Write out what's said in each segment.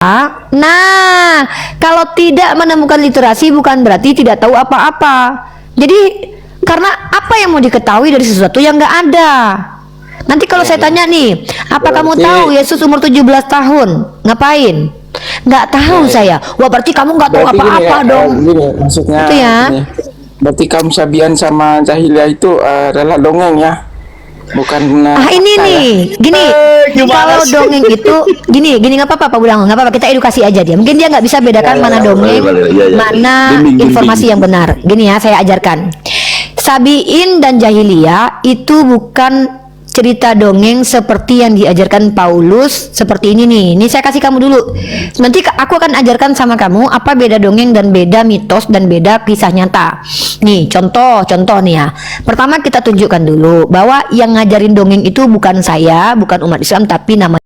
Nah, kalau tidak menemukan literasi bukan berarti tidak tahu apa-apa. Jadi, karena apa yang mau diketahui dari sesuatu yang nggak ada? Nanti kalau saya tanya nih, apa kamu tahu Yesus umur 17 tahun? Ngapain? Nggak tahu saya. Wah, berarti kamu nggak tahu apa-apa dong. Gini, maksudnya Itu ya. gini. Berarti kamu Sabian sama Jahiliyah itu adalah dongeng ya? Bukan Ini fakta ya? nih, gini, kalau dongeng itu, gini nggak apa-apa Pak Budang, nggak apa-apa, kita edukasi aja dia. Mungkin dia nggak bisa bedakan mana dongeng, mana informasi yang benar. Gini ya, saya ajarkan. Sabiin dan Jahiliyah itu bukan cerita dongeng seperti yang diajarkan Paulus seperti ini nih. Ini saya kasih kamu dulu. Nanti aku akan ajarkan sama kamu apa beda dongeng dan beda mitos dan beda kisah nyata. Nih, contoh nih ya. Pertama kita tunjukkan dulu bahwa yang ngajarin dongeng itu bukan saya, bukan umat Islam, tapi nama.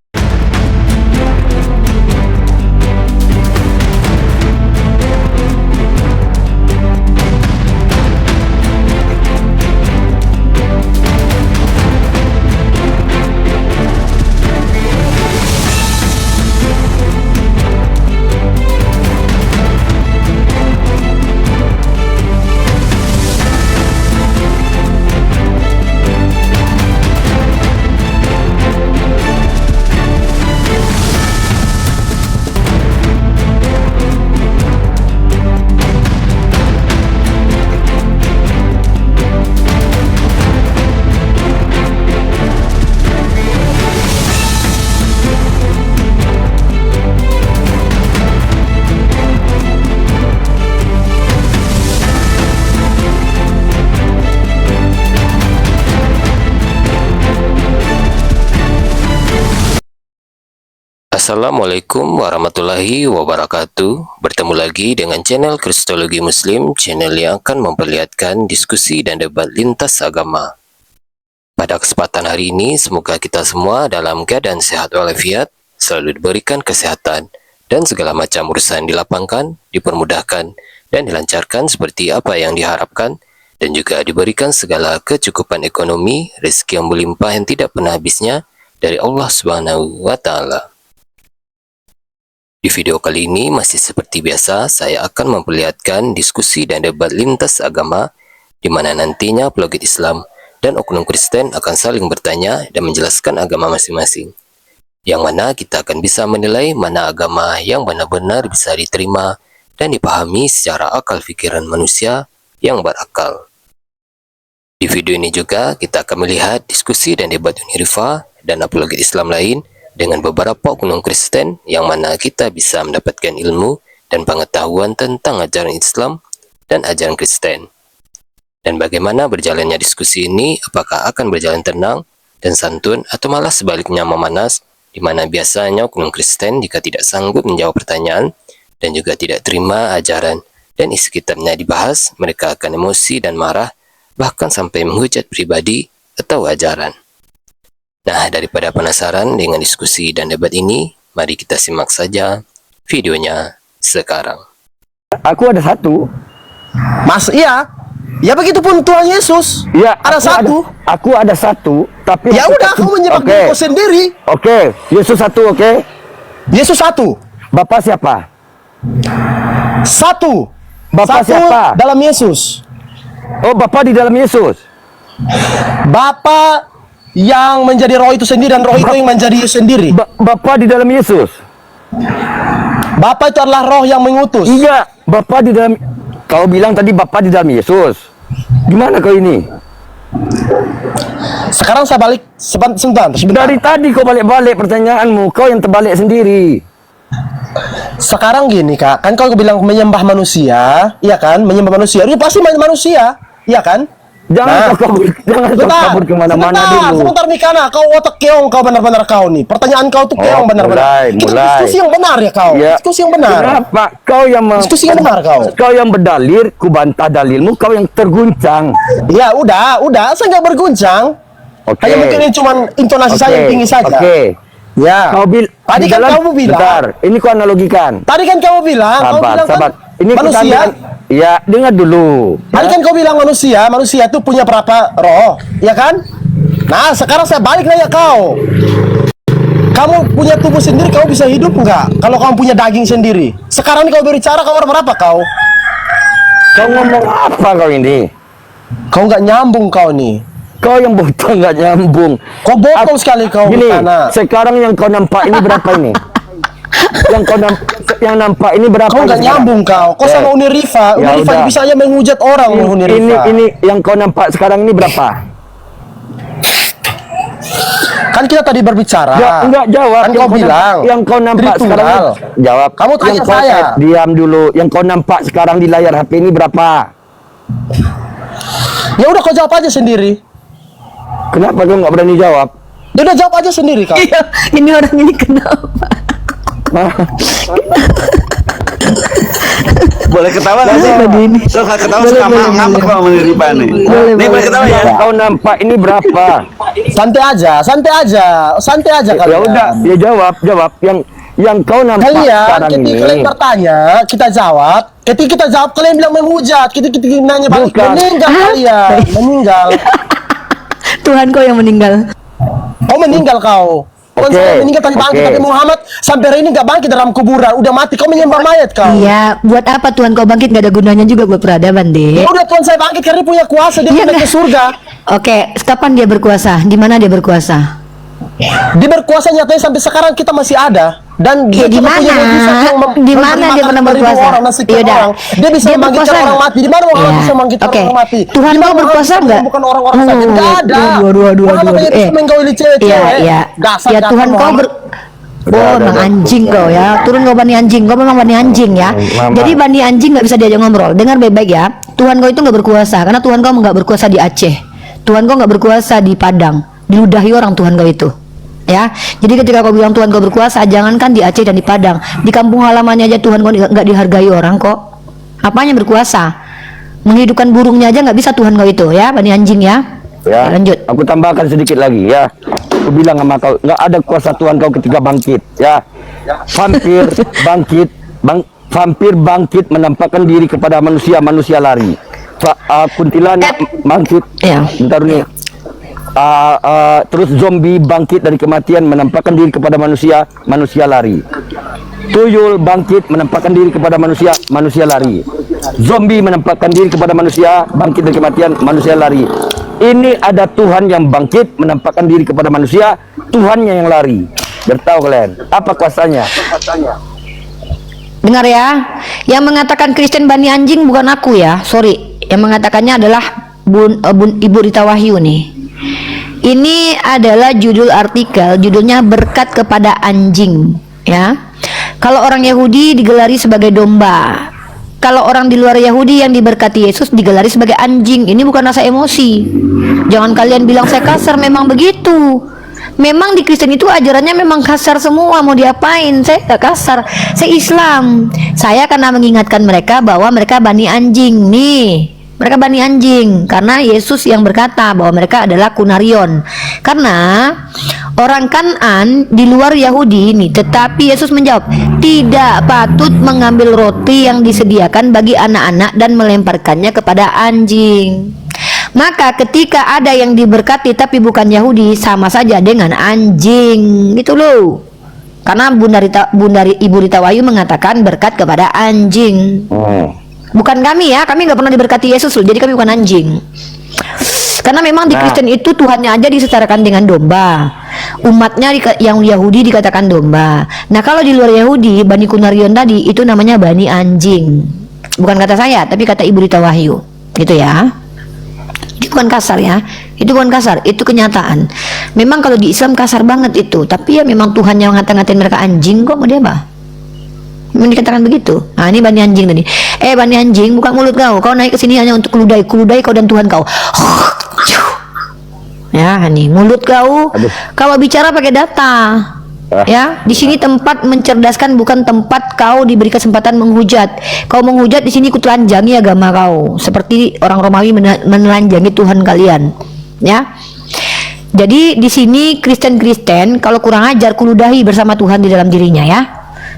Assalamualaikum warahmatullahi wabarakatuh. Bertemu lagi dengan channel Kristologi Muslim, channel yang akan memperlihatkan diskusi dan debat lintas agama. Pada kesempatan hari ini, semoga kita semua dalam keadaan sehat walafiat, selalu diberikan kesehatan, dan segala macam urusan dilapangkan, dipermudahkan, dan dilancarkan seperti apa yang diharapkan, dan juga diberikan segala kecukupan ekonomi, rezeki yang melimpah yang tidak pernah habisnya dari Allah Subhanahu wa Ta'ala. Di video kali ini masih seperti biasa, saya akan memperlihatkan diskusi dan debat lintas agama di mana nantinya apologet Islam dan oknum Kristen akan saling bertanya dan menjelaskan agama masing-masing. Yang mana kita akan bisa menilai mana agama yang benar-benar bisa diterima dan dipahami secara akal pikiran manusia yang berakal. Di video ini juga kita akan melihat diskusi dan debat Unirifa dan apologet Islam lain dengan beberapa oknum Kristen yang mana kita bisa mendapatkan ilmu dan pengetahuan tentang ajaran Islam dan ajaran Kristen. Dan bagaimana berjalannya diskusi ini, apakah akan berjalan tenang dan santun atau malah sebaliknya memanas, di mana biasanya oknum Kristen jika tidak sanggup menjawab pertanyaan dan juga tidak terima ajaran dan isi kitabnya dibahas, mereka akan emosi dan marah, bahkan sampai menghujat pribadi atau ajaran. Nah, daripada penasaran dengan diskusi dan debat ini, mari kita simak saja videonya sekarang. Aku ada satu. Mas, iya. Ya begitupun Tuhan Yesus. Ya, ada satu. Aku ada satu, tapi Ya udah, kamu menyebab dirimu sendiri. Oke, Yesus satu, oke. Yesus satu. Bapak siapa? Satu. Bapak Satu siapa? dalam Yesus. Oh, Bapak di dalam Yesus. Bapa yang menjadi roh itu sendiri dan roh itu yang menjadi Yesus sendiri. Bapak di dalam Yesus. Bapa itu adalah roh yang mengutus. Iya, Bapak di dalam. Kau bilang tadi Bapak di dalam Yesus. Gimana kau ini? Sekarang saya balik sebentar. Dari tadi kau balik-balik pertanyaanmu, kau yang terbalik sendiri. Sekarang gini Kak, kan kau bilang menyembah manusia, iya kan? Menyembah manusia, itu pasti manusia, iya kan? Jangan kau kabur kemana-mana dulu. Sebentar nih Kana, kau otak keong kau benar-benar kau nih. Pertanyaan kau tuh keong benar-benar. Kita diskusi yang benar ya kau. Ya. Diskusi yang benar. Kenapa? Kau yang diskusi yang benar kau. Kau yang berdalil, ku bantah dalilmu, kau yang terguncang. Ya udah, saya nggak berguncang. Oke. Hanya mungkin ini cuma intonasi saya yang tinggi saja. Oke. Ya. Tadi kan kamu bilang. Bentar, ini ku analogikan. Tadi kan kamu bilang. Sabar. Ini manusia. Ya, dengar dulu. Tadi kan kau bilang manusia itu punya berapa roh, ya kan? Nah, sekarang saya balik nanya kau. Kamu punya tubuh sendiri, kamu bisa hidup nggak? Kalau kamu punya daging sendiri. Sekarang ini kau berbicara, kau orang berapa kau? Kau ngomong apa kau ini? Kau nggak nyambung kau nih. Kau yang bodoh nggak nyambung. Kau bodoh sekali kau. Gini, Butana. sekarang yang kau nampak ini berapa ini? yang nampak ini berapa? Kau nggak sekarang? nyambung kau. Kau sama Uni Rifa. Ya Uni Rifa udah. bisa aja menghujat orang. Uni Rifa. Ini yang kau nampak sekarang ini berapa? Kan kita tadi berbicara. Enggak jawab. Kan kau bilang yang kau nampak Tritural. sekarang. Jawab. Kamu tanya Yang kau- saya. Diam dulu. Yang kau nampak sekarang di layar HP ini berapa? Ya udah kau jawab aja sendiri. Kenapa kau nggak berani jawab? Ya udah jawab aja sendiri kau. Iya, ini orang ini kenapa? Boleh ketawa nggak sih? Kalau nggak ketawa suka ngambek sama meniripan nih. Nih boleh ketawa ya? Yang kau nampak ini berapa? Santai aja, santai aja, santai aja Ya kalian. udah, ya jawab. Yang kau nampak Kalian, sekarang ketika ini. kalian bertanya, kita jawab. Ketika kita jawab, kalian bilang menghujat. Ketika kita nanya balik, Bukan. meninggal kalian, meninggal. Tuhan kau yang meninggal. Kau meninggal kau. Kau Oke, sampai meninggal tadi bangkit, oke. tapi Muhammad sampai hari ini nggak bangkit dalam kuburan. Udah mati, kau menyembah mayat kau. Iya, buat apa Tuhan kau bangkit? Gak ada gunanya juga buat peradaban, Ya Dek. udah Tuhan saya bangkit karena dia punya kuasa, dia Iya, naik ke nggak? surga. Oke, kapan dia berkuasa? Di mana dia berkuasa? Dia berkuasa nyatanya sampai sekarang kita masih ada. Dan Ya, di cuma punya mana? mujizat yang Di mana memberi dia makan pernah 5.000 berkuasa? orang, nasikan Yaudah. orang. Dia bisa Dia membangkitkan berkuasa orang nggak? mati. Di mana Muhammad Ya. bisa membangkitkan Oke. orang mati? Tuhan Di mana mau Muhammad berkuasa bisa nggak? menyembuhkan orang-orang sakit? Nggak ada. Waduh, Muhammad hanya bisa menggauli cewek-cewek. Iya. Dasar Ya dasar Tuhan kau Muhammad. Oh, emang anjing kau ya. Turun kau bani anjing. Kau memang bani anjing ya. Mama. Jadi bani anjing nggak bisa diajak ngobrol. Dengar baik-baik ya. Tuhan kau itu nggak berkuasa karena Tuhan kau nggak berkuasa di Aceh. Tuhan kau nggak berkuasa di Padang. Diludahi orang Tuhan kau itu. Ya, jadi ketika kau bilang Tuhan kau berkuasa, jangankan di Aceh dan di Padang, di kampung halamannya aja Tuhan kau nggak dihargai orang kok. Apanya berkuasa? Menghidupkan burungnya aja nggak bisa Tuhan kau itu ya, bani anjing ya. Ya, Lanjut. aku tambahkan sedikit lagi ya. Aku bilang sama kau, nggak ada kuasa Tuhan kau ketika bangkit ya. Vampir bangkit, vampir bangkit menampakkan diri kepada manusia, manusia lari. Kuntilanak bangkit. Ya. Bentar nih. Terus zombie bangkit dari kematian menampakkan diri kepada manusia, manusia lari. Tuyul bangkit menampakkan diri kepada manusia, manusia lari. Zombie menampakkan diri kepada manusia, bangkit dari kematian, manusia lari. Ini ada Tuhan yang bangkit menampakkan diri kepada manusia, Tuhannya yang lari. Bertahu kalian, apa kuasanya? Dengar ya, yang mengatakan Kristen bani anjing bukan aku ya, sorry. Yang mengatakannya adalah Ibu Rita Wahyu nih. Ini adalah judul artikel, judulnya berkat kepada anjing, ya. Kalau orang Yahudi digelari sebagai domba. Kalau orang di luar Yahudi yang diberkati Yesus digelari sebagai anjing. Ini bukan rasa emosi. Jangan kalian bilang saya kasar, memang begitu. Memang di Kristen itu ajarannya memang kasar semua, mau diapain? Saya gak kasar, saya Islam. Saya karena mengingatkan mereka bahwa mereka bani anjing nih. Mereka bani anjing karena Yesus yang berkata bahwa mereka adalah Kunarion. Karena orang Kanan di luar Yahudi ini, tetapi Yesus menjawab, tidak patut mengambil roti yang disediakan bagi anak-anak dan melemparkannya kepada anjing. Maka ketika ada yang diberkati tapi bukan Yahudi, sama saja dengan anjing, gitu loh. Karena Ibu Rita Wahyu mengatakan berkat kepada anjing. Bukan kami ya, kami nggak pernah diberkati Yesus loh, jadi kami bukan anjing. Karena memang di Kristen itu Tuhannya aja disetarakan dengan domba, umatnya yang Yahudi dikatakan domba. Nah kalau di luar Yahudi, Bani Kunarion tadi itu namanya bani anjing. Bukan kata saya, tapi kata Ibu Rita Wahyu, gitu ya. Itu bukan kasar ya, itu bukan kasar, itu kenyataan. Memang kalau di Islam kasar banget itu, tapi ya memang Tuhan yang ngata-ngatain mereka anjing kok, mau dia apa? Memang dikatakan begitu. Nah ini bani anjing tadi. Bani anjing, buka mulut kau naik ke sini hanya untuk kuludai kau dan Tuhan kau. Ya nih mulut kau. Kalau bicara pakai data. Ya, di sini tempat mencerdaskan, bukan tempat kau diberi kesempatan menghujat. Kau menghujat di sini kutelanjangi agama kau, seperti orang Romawi menelanjangi Tuhan kalian. Ya. Jadi di sini Kristen kalau kurang ajar kuludahi bersama Tuhan di dalam dirinya ya.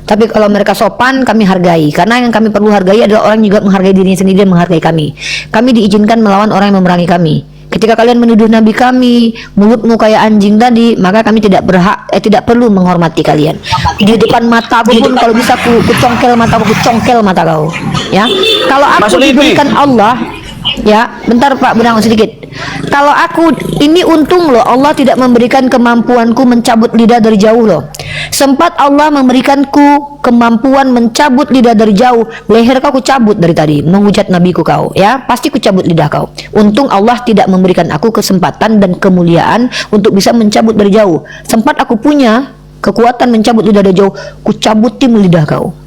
Tapi kalau mereka sopan kami hargai, karena yang kami perlu hargai adalah orang yang juga menghargai dirinya sendiri dan menghargai kami. Kami diizinkan melawan orang yang memerangi kami. Ketika kalian menuduh Nabi kami, mulutmu kayak anjing tadi, maka kami tidak tidak perlu menghormati kalian. Di depan mataku pun kalau bisa ku congkel mataku, ku congkel mata kau. Ya, kalau aku diberikan Allah, ya, bentar Pak Benang sedikit. Kalau aku ini untung loh, Allah tidak memberikan kemampuanku mencabut lidah dari jauh loh. Sempat Allah memberikanku kemampuan mencabut lidah dari jauh, leher kau cabut dari tadi, menghujat nabiku kau, ya, pasti ku cabut lidah kau. Untung Allah tidak memberikan aku kesempatan dan kemuliaan untuk bisa mencabut dari jauh. Sempat aku punya kekuatan mencabut lidah dari jauh, ku cabutin lidah kau.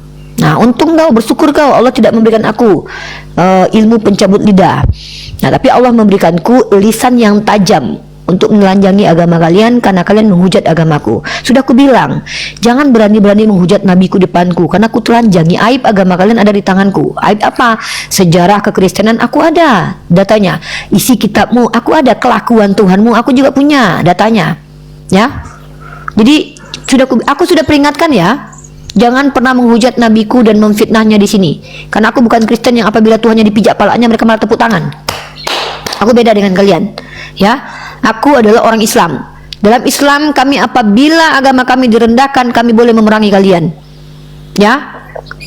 Nah, untung kau, bersyukur kau, Allah tidak memberikan aku ilmu pencabut lidah. Nah, tapi Allah memberikanku lisan yang tajam untuk menelanjangi agama kalian karena kalian menghujat agamaku. Sudah aku bilang, jangan berani-berani menghujat nabiku depanku karena aku telanjangi. Aib agama kalian ada di tanganku. Aib apa? Sejarah kekristenan aku ada datanya. Isi kitabmu aku ada, kelakuan Tuhanmu aku juga punya datanya. Ya. Jadi aku sudah peringatkan ya. Jangan pernah menghujat nabiku dan memfitnahnya di sini. Karena aku bukan Kristen yang apabila Tuhannya dipijak palanya mereka malah tepuk tangan. Aku beda dengan kalian. Ya, aku adalah orang Islam. Dalam Islam kami apabila agama kami direndahkan, kami boleh memerangi kalian. Ya,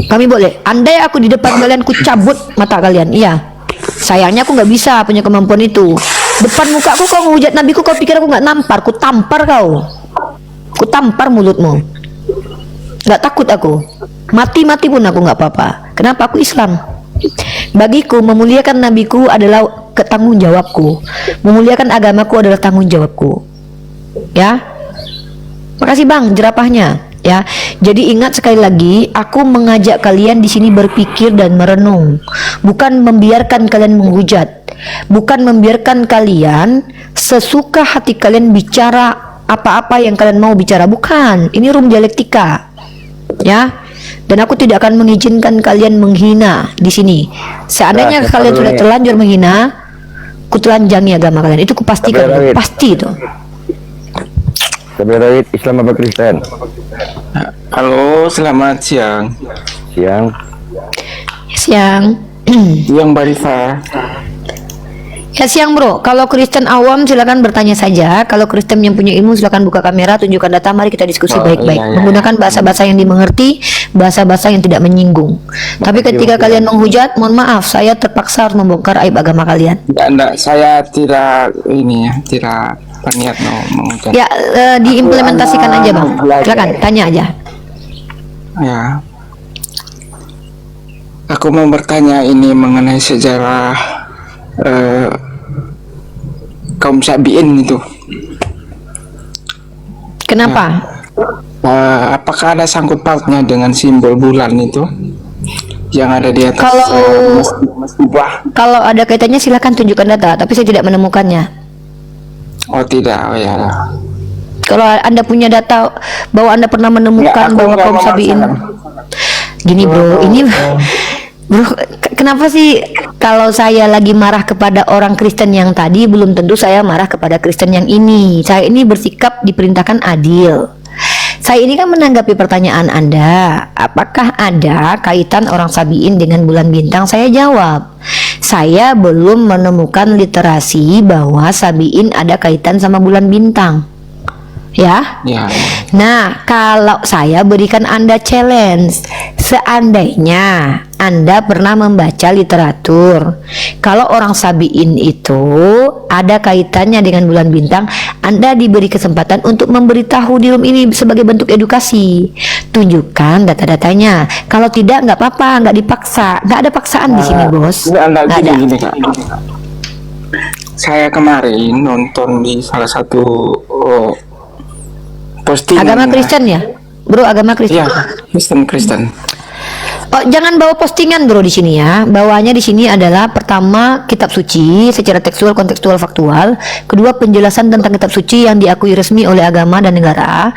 kami boleh. Andai aku di depan kalian, ku cabut mata kalian. Iya. Sayangnya aku nggak bisa punya kemampuan itu. Depan muka aku kau menghujat nabiku, kau pikir aku nggak nampar? Ku tampar kau. Ku tampar mulutmu. Nggak takut aku. Mati-mati pun aku nggak apa-apa. Kenapa? Aku Islam. Bagiku memuliakan nabiku adalah tanggung jawabku. Memuliakan agamaku adalah tanggung jawabku. Ya. Makasih Bang jerapahnya. Ya. Jadi ingat sekali lagi, aku mengajak kalian di sini berpikir dan merenung, bukan membiarkan kalian menghujat, bukan membiarkan kalian sesuka hati kalian bicara apa-apa yang kalian mau bicara. Bukan. Ini room dialektika. Ya. Dan aku tidak akan mengizinkan kalian menghina di sini. Seandainya kalian sudah terlanjur menghina, ku telanjangi agama kalian. Itu kupastikan, pasti itu. Saudara Islam apa Kristen? Halo, selamat siang. Siang. Siang. Siang Mbak Rifa. Ya siang bro. Kalau Kristen awam silakan bertanya saja. Kalau Kristen yang punya ilmu silakan buka kamera, tunjukkan data, mari kita diskusi baik-baik. Iya. Menggunakan bahasa-bahasa yang dimengerti, bahasa-bahasa yang tidak menyinggung. Tapi ketika kalian menghujat, mohon maaf, saya terpaksa harus membongkar aib agama kalian. Enggak, saya tidak ini ya, tidak berniat mau mengucap. Ya, diimplementasikan aja bang. Silakan, tanya aja. Ya. Aku mau bertanya ini mengenai sejarah kaum Sabi'in itu. Kenapa? Apakah ada sangkut pautnya dengan simbol bulan itu yang ada di atas masjid? Kalau ada kaitannya silakan tunjukkan data, tapi saya tidak menemukannya. Oh tidak, oh ya. Kalau Anda punya data bahwa Anda pernah menemukan bahwa kaum Sabi'in, gini bro, ini bro, kenapa sih kalau saya lagi marah kepada orang Kristen yang tadi, belum tentu saya marah kepada Kristen yang ini. Saya ini bersikap diperintahkan adil. Saya ini kan menanggapi pertanyaan Anda, apakah ada kaitan orang Sabi'in dengan bulan bintang? Saya jawab, saya belum menemukan literasi bahwa Sabi'in ada kaitan sama bulan bintang. Ya. Nah, kalau saya berikan Anda challenge, seandainya Anda pernah membaca literatur, kalau orang Sabi'in itu ada kaitannya dengan bulan bintang, Anda diberi kesempatan untuk memberitahu di room ini sebagai bentuk edukasi. Tunjukkan data-datanya. Kalau tidak, nggak apa-apa, nggak dipaksa, nggak ada paksaan di sini, bos. Nggak ada. Gini, Kak. Saya kemarin nonton di salah satu postingan. Agama Kristen ya, bro, agama Kristen. Iya, Kristen. Oh, jangan bawa postingan bro di sini ya. Bawahnya di sini adalah pertama kitab suci secara tekstual, kontekstual, faktual. Kedua penjelasan tentang kitab suci yang diakui resmi oleh agama dan negara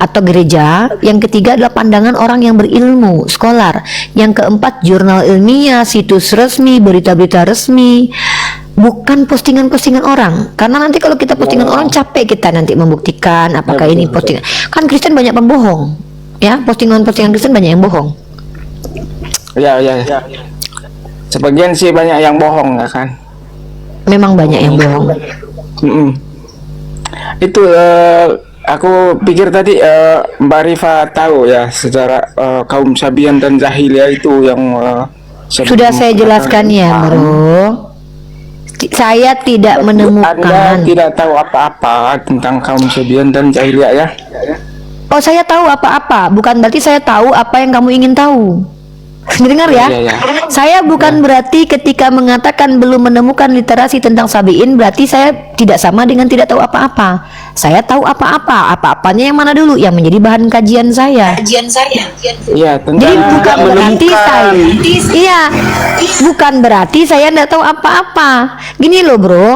atau gereja. Yang ketiga adalah pandangan orang yang berilmu, scholar. Yang keempat jurnal ilmiah, situs resmi, berita-berita resmi. Bukan postingan-postingan orang, karena nanti kalau kita postingan orang capek kita nanti membuktikan apakah ini postingan. Kan Kristen banyak pembohong, ya, postingan-postingan Kristen banyak yang bohong. Ya. Sebagian sih banyak yang bohong ya kan. Memang banyak yang bohong. Mm-mm. Itu aku pikir tadi Mbak Rifa tahu ya secara kaum Sabian dan Jahiliyah itu yang Sudah saya jelaskan ya, Bro. Saya tidak Anda menemukan. tidak tahu apa-apa tentang kaum Sabian dan Jahiliyah ya? Oh, saya tahu apa-apa. Bukan berarti saya tahu apa yang kamu ingin tahu. Dengar ya. Iya. Saya bukan berarti ketika mengatakan belum menemukan literasi tentang Sabiin berarti saya tidak sama dengan tidak tahu apa-apa. Saya tahu apa-apa. Apa-apanya yang mana dulu yang menjadi bahan kajian saya. Iya, tentang Jadi bukan berarti saya, menemukan. iya, bukan berarti saya tidak tahu apa-apa. Gini loh, Bro.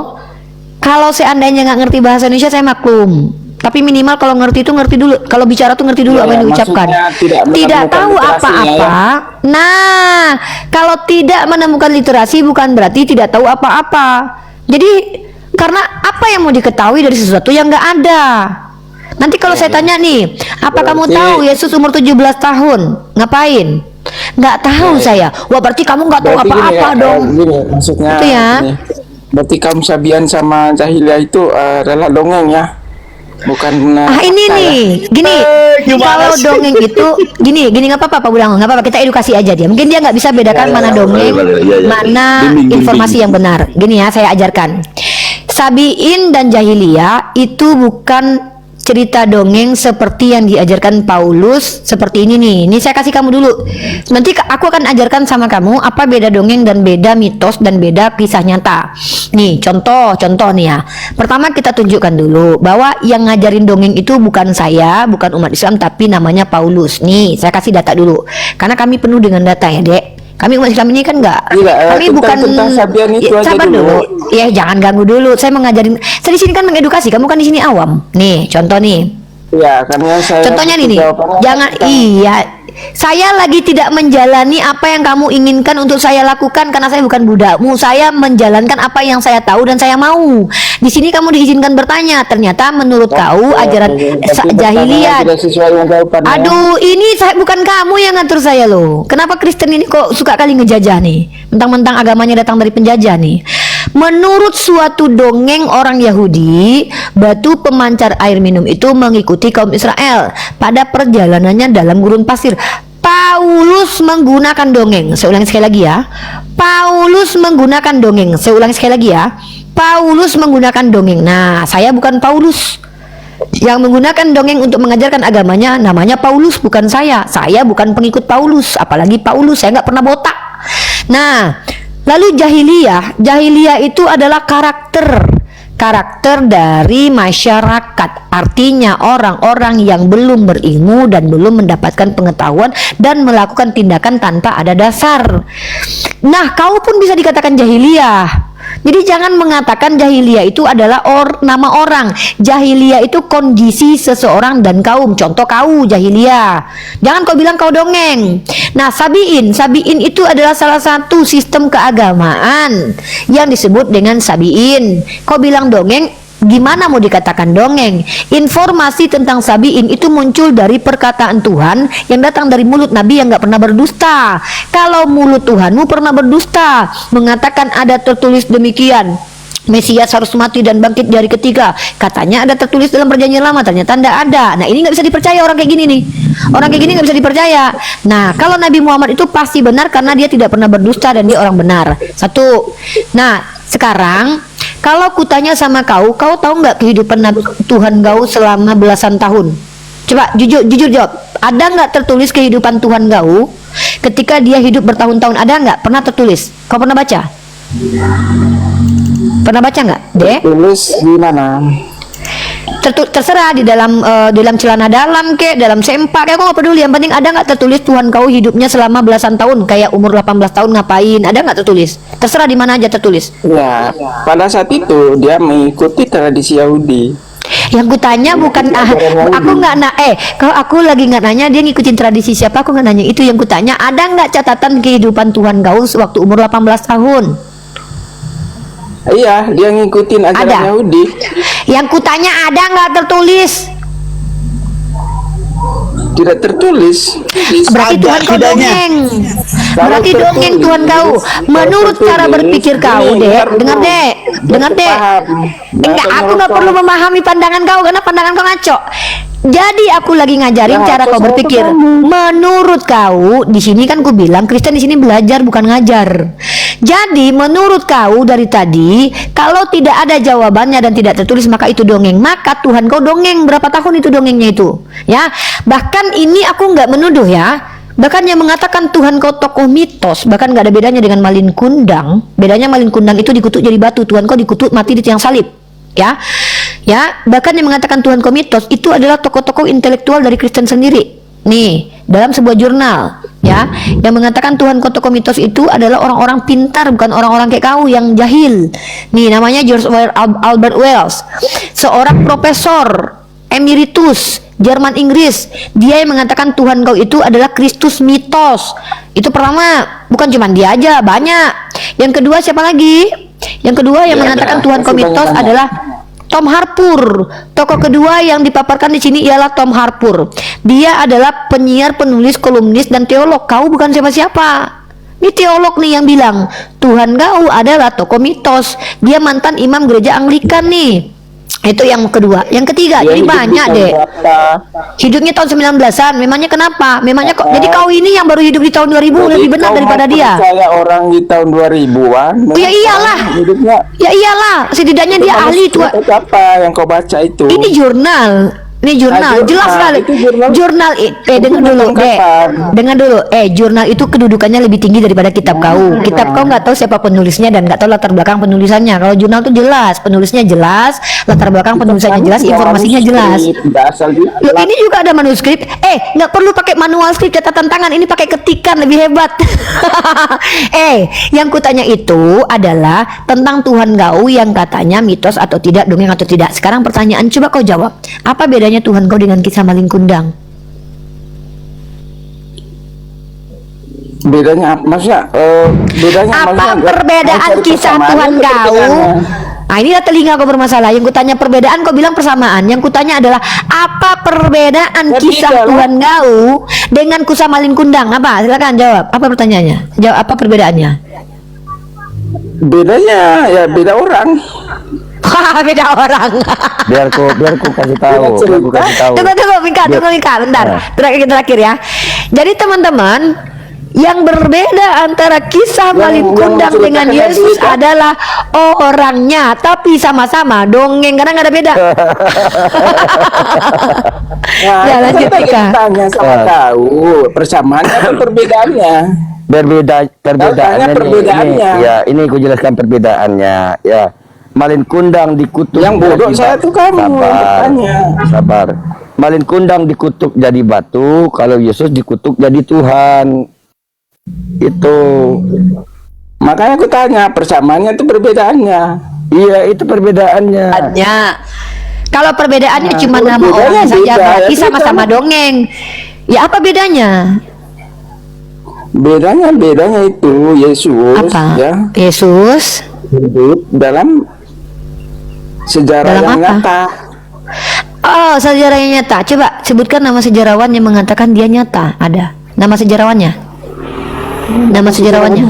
Kalau seandainya nggak ngerti bahasa Indonesia saya maklum. Tapi minimal kalau ngerti itu ngerti dulu. Kalau bicara tuh ngerti dulu Ya, apa yang diucapkan. maksudnya tidak Tidak menemukan tahu literasinya, apa-apa. Nah, kalau tidak menemukan literasi bukan berarti tidak tahu apa-apa. Jadi karena apa yang mau diketahui dari sesuatu yang nggak ada. Nanti kalau saya tanya nih, apa kamu Berarti- tahu Yesus umur 17 tahun? Ngapain? Nggak tahu saya. Wah, berarti kamu nggak tahu Berarti gini apa-apa ya, dong. gini, maksudnya Itu ya. gini. Berarti kaum Sabian sama Jahiliyah itu adalah dongeng ya, bukan Ini fakta ya? nih, gini, kalau dongeng itu, gini nggak apa-apa, Pak Bulang, nggak apa-apa, kita edukasi aja dia. Mungkin dia nggak bisa bedakan mana dongeng, mana Bimbing. informasi yang benar. Gini ya, saya ajarkan. Sabiin dan Jahiliyah itu bukan cerita dongeng seperti yang diajarkan Paulus seperti ini nih. Ini saya kasih kamu dulu. Nanti aku akan ajarkan sama kamu apa beda dongeng dan beda mitos dan beda kisah nyata. Nih, contoh nih ya. Pertama kita tunjukkan dulu bahwa yang ngajarin dongeng itu bukan saya, bukan umat Islam, tapi namanya Paulus. Nih, saya kasih data dulu. Karena kami penuh dengan data ya, Dek. Kami umat Islam ini kan enggak. Iya, Kami tentang Sabian itu aja sabar dulu. Ya, jangan ganggu dulu. Saya mengajarin. Saya di sini kan mengedukasi. Kamu kan di sini awam. Nih, contoh nih. Iya, karena saya Contohnya nih, jawabannya jangan tentang- iya. Saya lagi tidak menjalani apa yang kamu inginkan untuk saya lakukan karena saya bukan budakmu. Saya menjalankan apa yang saya tahu dan saya mau. Di sini kamu diizinkan bertanya. Ternyata menurut kau ajaran Berarti Jahiliyah. tidak sesuai dengan jawabannya. Aduh, ini saya bukan kamu yang ngatur saya loh. Kenapa Kristen ini kok suka kali ngejajah nih? Mentang-mentang agamanya datang dari penjajah nih. Menurut suatu dongeng orang Yahudi, batu pemancar air minum itu mengikuti kaum Israel pada perjalanannya dalam gurun pasir. Paulus menggunakan dongeng. Saya ulangi sekali lagi ya. Paulus menggunakan dongeng. Saya ulangi sekali lagi ya. Paulus menggunakan dongeng. Nah, saya bukan Paulus. Yang menggunakan dongeng untuk mengajarkan agamanya namanya Paulus, bukan saya. Saya bukan pengikut Paulus, apalagi Paulus, saya nggak pernah botak. Nah, lalu Jahiliyah itu adalah karakter dari masyarakat. Artinya orang-orang yang belum berilmu dan belum mendapatkan pengetahuan dan melakukan tindakan tanpa ada dasar. Nah, kau pun bisa dikatakan Jahiliyah. Jadi jangan mengatakan Jahiliyah itu adalah nama orang. Jahiliyah itu kondisi seseorang dan kaum. Contoh kau Jahiliyah. Jangan kau bilang kau dongeng. Nah, Sabiin itu adalah salah satu sistem keagamaan yang disebut dengan Sabiin. Kau bilang dongeng, gimana mau dikatakan dongeng? Informasi tentang Sabiin itu muncul dari perkataan Tuhan yang datang dari mulut Nabi yang nggak pernah berdusta. Kalau mulut Tuhanmu pernah berdusta, mengatakan ada tertulis demikian, Mesias harus mati dan bangkit di hari ketiga, katanya ada tertulis dalam perjanjian lama, ternyata tidak ada. Nah, ini nggak bisa dipercaya orang kayak gini nih. Orang kayak gini nggak bisa dipercaya. Nah, kalau Nabi Muhammad itu pasti benar karena dia tidak pernah berdusta dan dia orang benar. Satu. Nah, sekarang kalau kutanya sama kau tahu nggak kehidupan Tuhan kau selama belasan tahun? Coba jujur jawab. Ada nggak tertulis kehidupan Tuhan kau ketika dia hidup bertahun-tahun? Ada nggak? Pernah tertulis? Kau pernah baca? Pernah baca nggak, Dek? Tulis di mana? Terserah di dalam celana dalam kek, dalam sempak kayak, aku nggak peduli. Yang penting ada nggak tertulis Tuhan kau hidupnya selama belasan tahun, kayak umur 18 tahun ngapain? Ada nggak tertulis? Terserah di mana aja tertulis. Ya, pada saat itu dia mengikuti tradisi Yahudi. Yang kutanya bukan aku nggak kalau aku lagi nggak nanya dia ngikutin tradisi siapa, aku nggak nanya itu. Yang kutanya ada nggak catatan kehidupan Tuhan kau waktu umur 18 tahun? Iya, dia ngikutin ajaran Ada. Yahudi. Yang kutanya ada nggak tertulis? Tidak tertulis. Berarti Tuhan kau dongeng. Berarti dongeng Tuhan kau. Menurut cara berpikir kau, Dek. Dengar, Dek. Enggak, aku nggak perlu memahami pandangan kau karena pandangan kau ngaco. Jadi aku lagi ngajarin cara kau berpikir. Menurut kau, di sini kan ku bilang Kristen di sini belajar bukan ngajar. Jadi menurut kau dari tadi, kalau tidak ada jawabannya dan tidak tertulis maka itu dongeng. Maka Tuhan kau dongeng berapa tahun itu dongengnya itu, ya. Bahkan ini aku nggak menuduh ya. Bahkan yang mengatakan Tuhan kau tokoh mitos, bahkan nggak ada bedanya dengan Malin Kundang. Bedanya Malin Kundang itu dikutuk jadi batu, Tuhan kau dikutuk mati di tiang salib, ya. Ya, bahkan yang mengatakan Tuhan kau mitos itu adalah tokoh-tokoh intelektual dari Kristen sendiri. Nih, dalam sebuah jurnal, ya, yang mengatakan Tuhan kau tokoh mitos itu adalah orang-orang pintar, bukan orang-orang kayak kau yang jahil. Nih, namanya Albert Wells, seorang profesor emeritus Jerman Inggris. Dia yang mengatakan Tuhan kau itu adalah Kristus mitos. Itu pertama, bukan cuma dia aja, banyak. Yang kedua siapa lagi? Yang kedua yang mengatakan Tuhan kau mitos adalah Tom Harpur. Tokoh kedua yang dipaparkan di sini ialah Tom Harpur. Dia adalah penyiar, penulis, kolumnis, dan teolog. Kau bukan siapa-siapa. Ini teolog nih yang bilang Tuhan kau adalah tokoh mitos. Dia mantan imam gereja Anglikan nih. Itu yang kedua. Yang ketiga, jadi banyak deh. Hidupnya tahun 19-an. Memangnya kenapa? Memangnya kok jadi kau ini yang baru hidup di tahun 2000 lebih benar daripada dia. Saya orang di tahun 2000-an. Ya iyalah. Hidupnya. Ya iyalah, setidaknya dia ahli tua. Apa yang kau baca itu? Ini jurnal. Ini jurnal, jelas sekali. Jurnal, dengar dulu, dengar dulu. Jurnal itu kedudukannya lebih tinggi daripada kitab kau. Kitab kau nggak tahu siapa penulisnya dan nggak tahu latar belakang penulisannya. Kalau jurnal itu jelas, penulisnya jelas, latar belakang penulisannya jelas, informasinya jelas. Loh, ini juga ada manuskrip. Nggak perlu pakai manual skrip catatan tangan, ini pakai ketikan lebih hebat. Yang kutanya itu adalah tentang Tuhan kau yang katanya mitos atau tidak, dongeng atau tidak. Sekarang pertanyaan, coba kau jawab. Apa bedanya Tuhan kau dengan kisah Malin Kundang? Bedanya maksudnya bedanya apa perbedaan kisah Tuhan kau? Nah, inilah telinga kau bermasalah. Yang kutanya perbedaan kau bilang persamaan. Yang kutanya adalah apa perbedaan kisah Tuhan kau dengan kisah Malin Kundang? Apa? Silakan jawab. Apa pertanyaannya? Jawab apa perbedaannya? Bedanya ya beda orang. Beda orang. biar ku kasih tahu. Tunggu Mika, bentar. Terakhir ya. Jadi teman-teman, yang berbeda antara kisah Malin Kundang dengan Yesus adalah orangnya, tapi sama-sama dongeng karena nggak ada beda. Ya lanjut Mika. Tanya sama kau persamaan atau perbedaannya? Perbedaannya. Ini ku jelaskan perbedaannya. Ya. Malin Kundang dikutuk. Yang bodoh saya tuh kamu. Sabar. Malin Kundang dikutuk jadi batu, kalau Yesus dikutuk jadi Tuhan. Itu. Makanya aku tanya persamaannya itu perbedaannya. Iya, itu perbedaannya. Kalau perbedaannya cuma nama orang saja, berarti sama-sama dongeng. Ya apa bedanya? Bedanya itu Yesus. Apa? Ya. Yesus hidup dalam sejarah yang nyata. Oh, sejarah yang nyata. Coba sebutkan nama sejarawan yang mengatakan dia nyata. Ada nama sejarawannya? Nama sejarawannya?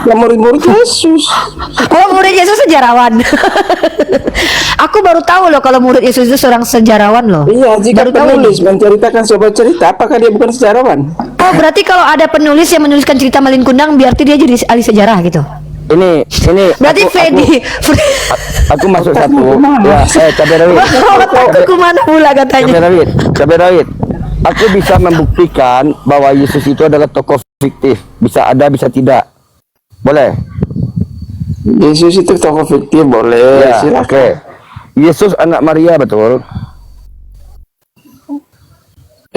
Ya murid-murid Yesus. Oh, murid Yesus sejarawan. Aku baru tahu loh kalau murid Yesus itu seorang sejarawan loh. Iya, jika penulis menceritakan sebuah cerita, apakah dia bukan sejarawan? Oh, berarti kalau ada penulis yang menuliskan cerita Malin Kundang, berarti dia jadi ahli sejarah gitu. Ini berarti aku masuk satu. Ya, Cabai Rawit. Aku kemana pula katanya? Cabai Rawit. Aku bisa membuktikan bahwa Yesus itu adalah tokoh fiktif. Bisa ada, bisa tidak. Boleh? Yesus itu tokoh fiktif, boleh. Ya, oke. Yesus anak Maria, betul?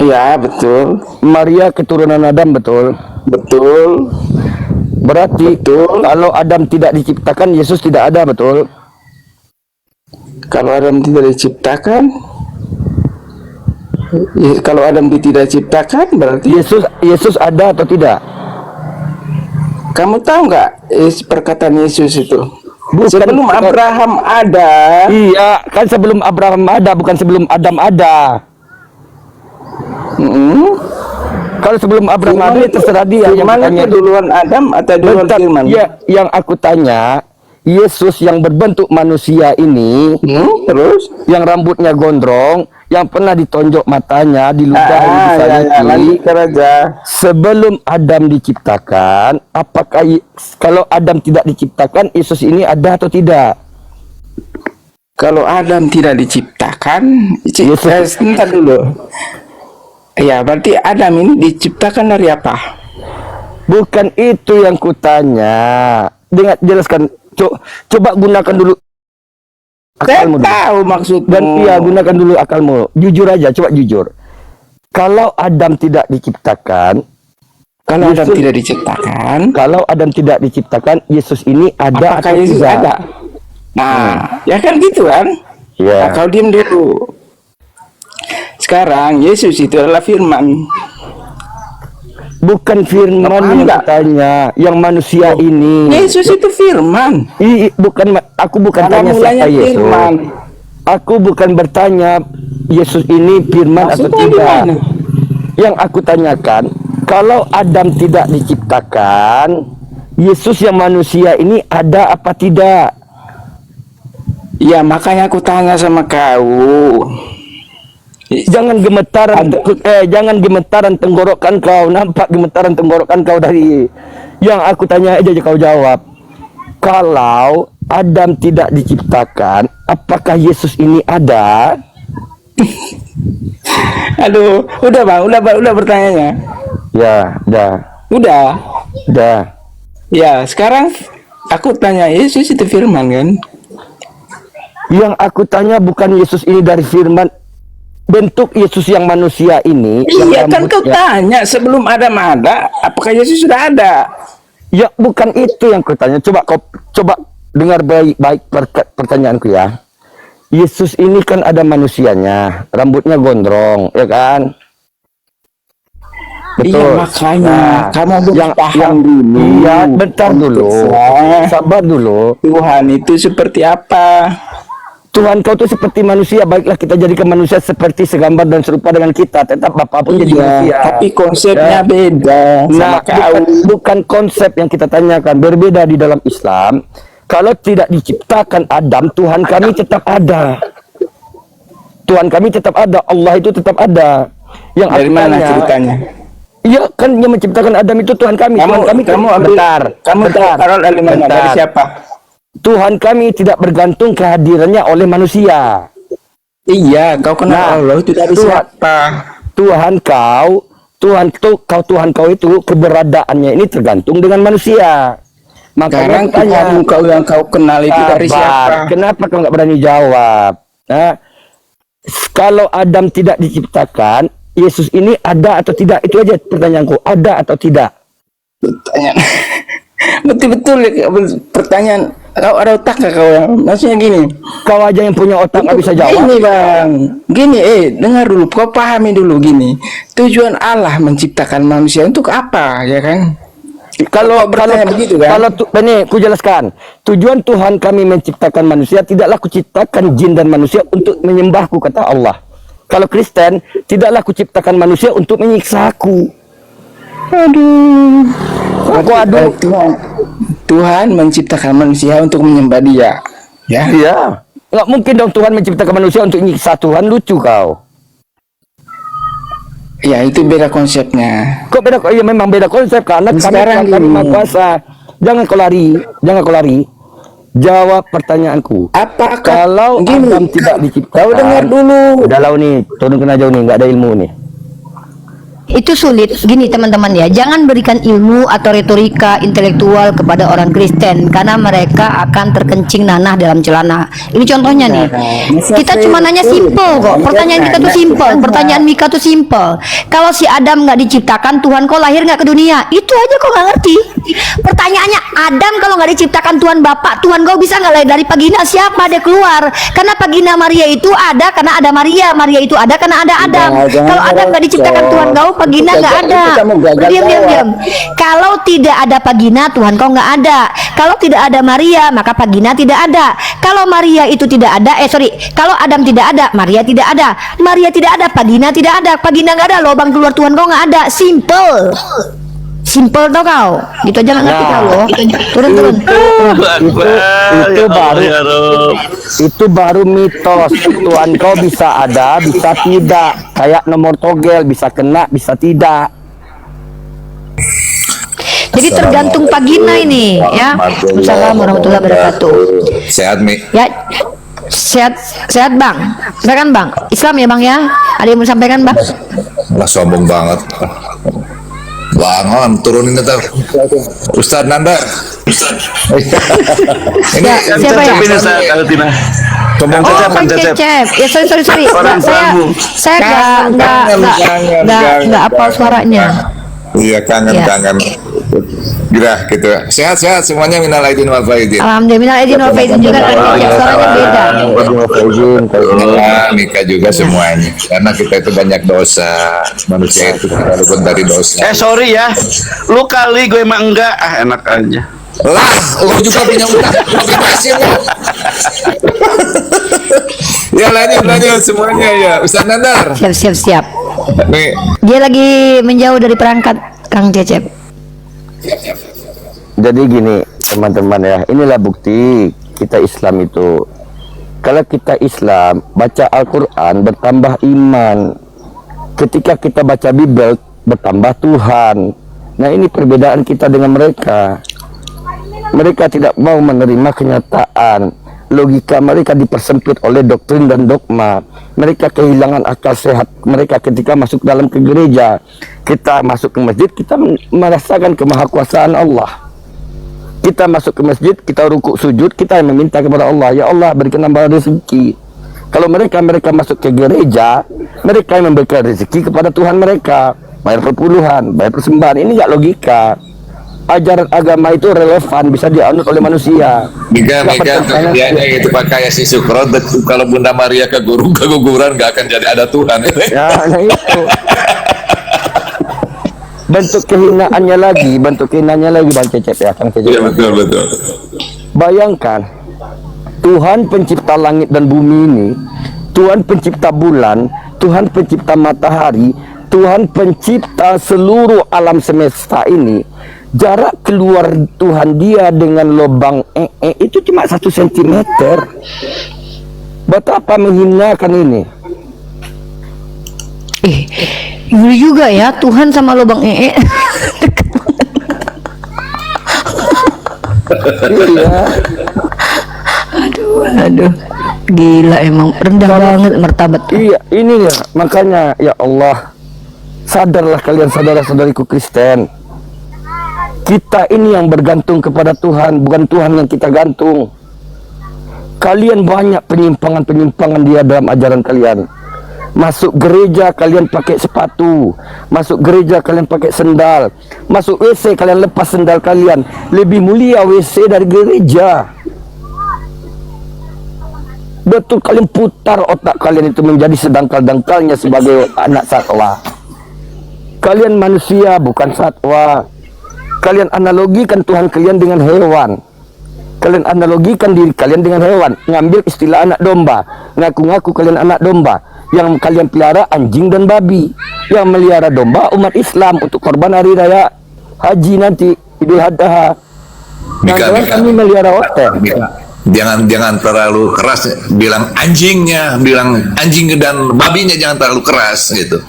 Iya, betul. Maria keturunan Adam, betul? Betul. Berarti kalau Adam tidak diciptakan, Yesus tidak ada, betul? Kalau Adam tidak diciptakan, kalau Adam tidak diciptakan, berarti Yesus ada atau tidak? Kamu tahu nggak perkataan Yesus itu? Bukan, sebelum Abraham ada. Iya, kan sebelum Abraham ada, bukan sebelum Adam ada. Kalau sebelum Abraham ada, ya terserah dia. Yang Firman bertanya itu duluan Adam atau duluan Bentar, firman? ya, yang aku tanya, Yesus yang berbentuk manusia ini, Terus? yang rambutnya gondrong, yang pernah ditonjok matanya, diludahi, disaliti, lanjut aja. sebelum Adam diciptakan, apakah kalau Adam tidak diciptakan, Yesus ini ada atau tidak? Kalau Adam tidak diciptakan, sebentar dulu. Ya, berarti Adam ini diciptakan dari apa? Bukan itu yang kutanya. Dengan jelaskan, coba gunakan dulu Saya akalmu dulu. tahu maksudmu. Dan iya, gunakan dulu akalmu. Jujur aja, coba jujur. Kalau Adam tidak diciptakan, Kalau Adam Yesus- tidak diciptakan, kalau Adam tidak diciptakan, Yesus ini ada apakah atau Yesus tidak? ada? Nah, ya kan gitu kan? Ya. Nah, kau diam dulu. Sekarang Yesus itu adalah firman. Bukan firman Apa yang enggak? katanya, yang manusia ini. Yesus itu firman. Aku bukan Karena tanya mulanya siapa Yesus. firman. Aku bukan bertanya Yesus ini firman atau Maksudnya tidak. gimana? Yang aku tanyakan, kalau Adam tidak diciptakan, Yesus yang manusia ini ada apa tidak? Ya, makanya aku tanya sama kau. Jangan gemetaran tenggorokan kau. Nampak gemetaran tenggorokan kau dari yang aku tanya aja kau jawab. Kalau Adam tidak diciptakan, apakah Yesus ini ada? Aduh, udah bang, udah bertanya. Ya, dah. Udah. Ya, sekarang aku tanya, Yesus itu firman kan? Yang aku tanya bukan Yesus ini dari firman. Bentuk Yesus yang manusia ini. Iya yang kan kau tanya sebelum Adam ada, apakah Yesus sudah ada? Ya bukan itu yang kau tanya. Coba dengar baik-baik pertanyaanku ya. Yesus ini kan ada manusianya, rambutnya gondrong, ya kan? Iya makanya kamu harus paham dulu. Iya, bentar dulu. Sabar dulu. Tuhan itu seperti apa? Tuhan kau tuh seperti manusia, baiklah kita jadikan manusia seperti segambar dan serupa dengan kita. Tetap Bapa pun jadi manusia. Tapi konsepnya beda sama Nah, kau. bukan konsep yang kita tanyakan, berbeda di dalam Islam. Kalau tidak diciptakan Adam, Tuhan kami tetap ada. Tuhan kami tetap ada, Allah itu tetap ada. Yang Dari mana artinya- ceritanya? Iya kan yang menciptakan Adam itu Tuhan kami. Tuhan kami bentar. Taruh dari mana? Dari siapa? Tuhan kami tidak bergantung kehadirannya oleh manusia. Iya, kau kenal Nah, Allah itu dari siapa? Tuhan kau itu keberadaannya ini tergantung dengan manusia. Makanya Sekarang aku tanya, Tuhan kau yang kau kenal itu dari siapa? kenapa kau nggak berani jawab? Nah, kalau Adam tidak diciptakan, Yesus ini ada atau tidak? Itu aja pertanyaanku, ada atau tidak? Pertanyaan. Betul-betul pertanyaan. Kau ada otak gak kau yang? Maksudnya gini. Kau aja yang punya otak nggak bisa jawab. Gini bang, gini dengar dulu, kau pahami dulu gini. Tujuan Allah menciptakan manusia untuk apa, ya kan? Kalau bertanya begitu kan? Kalau ini ku jelaskan. Tujuan Tuhan kami menciptakan manusia, tidaklah kuciptakan jin dan manusia untuk menyembahku, kata Allah. Kalau Kristen, tidaklah kuciptakan manusia untuk menyiksa aku. Aduh. Tuhan menciptakan manusia untuk menyembah Dia. Ya. Iya. Nggak mungkin dong Tuhan menciptakan manusia untuk menyiksa Tuhan, lucu kau. Ya itu beda konsepnya. Kok beda? Ya memang beda konsep karena Sekarang kami gini. Maha Kuasa. Jangan kau lari. Jawab pertanyaanku. Apakah Kalau gini, Adam tidak diciptakan, kau dengar dulu. Udah lau nih, turun kena jauh nih, nggak ada ilmu nih. Itu sulit. Gini teman-teman ya, jangan berikan ilmu atau retorika intelektual kepada orang Kristen karena mereka akan terkencing nanah dalam celana. Ini contohnya nih. Kita cuma nanya simple kok. Pertanyaan kita tuh simple. Pertanyaan Mika tuh simple. Kalau si Adam nggak diciptakan, Tuhan kok lahir nggak ke dunia? Itu aja kok nggak ngerti. Pertanyaannya, Adam kalau nggak diciptakan Tuhan Bapa, Tuhan kau bisa nggak lahir dari vagina siapa dia keluar? Karena vagina Maria itu ada karena ada Maria. Maria itu ada karena ada Adam. Kalau Adam nggak diciptakan Tuhan kau, vagina nggak ada. Diam. Kalau tidak ada vagina, Tuhan kau nggak ada. Kalau tidak ada Maria, maka vagina tidak ada. Kalau Maria itu tidak ada, kalau Adam tidak ada, Maria tidak ada. Maria tidak ada, vagina tidak ada. Vagina nggak ada, lubang keluar Tuhan kau nggak ada. Simple tau kau. Gitu aja nggak ngerti kau loh. Turun. Itu baru mitos. Tuhan kau bisa ada, bisa tidak. Kayak nomor togel, bisa kena, bisa tidak. Jadi tergantung vagina ini ya. Assalamualaikum warahmatullahi wabarakatuh. Sehat Mi. Ya, sehat Bang. Silakan Bang. Islam ya Bang ya. Ada yang mau sampaikan Bang? Lah sombong banget. Bangun, turunin itu. Ustaz Nanda. Ini siapa ya? Ini Ustaz Altina. sombong Oh, Cecep, Kang Cecep. Ya sorry. Saya nggak apal suaranya. Iya kangen. Gila gitu. Sehat semuanya, minal aidin wal faizin. Alhamdulillah izin wal faizin juga Kang Cecep, suaranya beda. Nikah juga semuanya. Karena kita itu banyak dosa. Manusia itu terlalu pun dari dosa. Sorry ya. Lu kali gue emang enggak. Enak aja. Lah, lu juga punya utang. Ya lanjut semuanya ya. Ustaz Nandar. Siap. Nih, Dia lagi menjauh dari perangkat Kang Cecep. Jadi gini teman-teman ya, inilah bukti kita Islam itu. Kalau kita Islam, baca Al-Quran bertambah iman. Ketika kita baca Bible bertambah Tuhan. Nah ini perbedaan kita dengan mereka. Mereka tidak mau menerima kenyataan. Logika mereka dipersempit oleh doktrin dan dogma. Mereka kehilangan akal sehat mereka ketika masuk dalam ke gereja. Kita masuk ke masjid, kita merasakan kemahakuasaan Allah. Kita masuk ke masjid, kita rukuk sujud, kita meminta kepada Allah, ya Allah berikan nambah rezeki. Kalau mereka masuk ke gereja, mereka yang memberikan rezeki kepada Tuhan mereka, bayar perpuluhan, bayar persembahan. Ini enggak logika. Ajaran agama itu relevan, bisa dianut oleh manusia. Mika kejadiannya itu pakai si Sukron. Kalau Bunda Maria keguguran nggak akan jadi ada Tuhan. Ya, nah itu. Bentuk kehinaannya lagi Bang Cecep ya, Kang Cecep. Iya betul. Bayangkan, Tuhan pencipta langit dan bumi ini, Tuhan pencipta bulan, Tuhan pencipta matahari, Tuhan pencipta seluruh alam semesta ini. Jarak keluar Tuhan dia dengan lubang itu cuma 1 cm. Betapa menghinakan ini. Dulu juga ya Tuhan sama lubang Iya. Aduh, gila emang rendah banget martabat. Iya, ini ya makanya ya Allah, sadarlah kalian saudara-saudariku Kristen. Kita ini yang bergantung kepada Tuhan, bukan Tuhan yang kita gantung. Kalian banyak penyimpangan-penyimpangan dia dalam ajaran kalian. Masuk gereja kalian pakai sepatu, masuk gereja kalian pakai sendal, masuk WC kalian lepas sendal kalian. Lebih mulia WC dari gereja. Betul, kalian putar otak kalian itu menjadi sedangkal-dangkalnya sebagai anak satwa. Kalian manusia bukan satwa. Kalian analogikan Tuhan kalian dengan hewan. Kalian analogikan diri kalian dengan hewan. Ngambil istilah anak domba, ngaku-ngaku kalian anak domba. Yang kalian pelihara anjing dan babi. Yang melihara domba umat Islam untuk korban hari raya haji nanti, Idul Adha. Mika. Kami melihara otak. Jangan terlalu keras bilang anjingnya, bilang anjing dan babinya jangan terlalu keras gitu.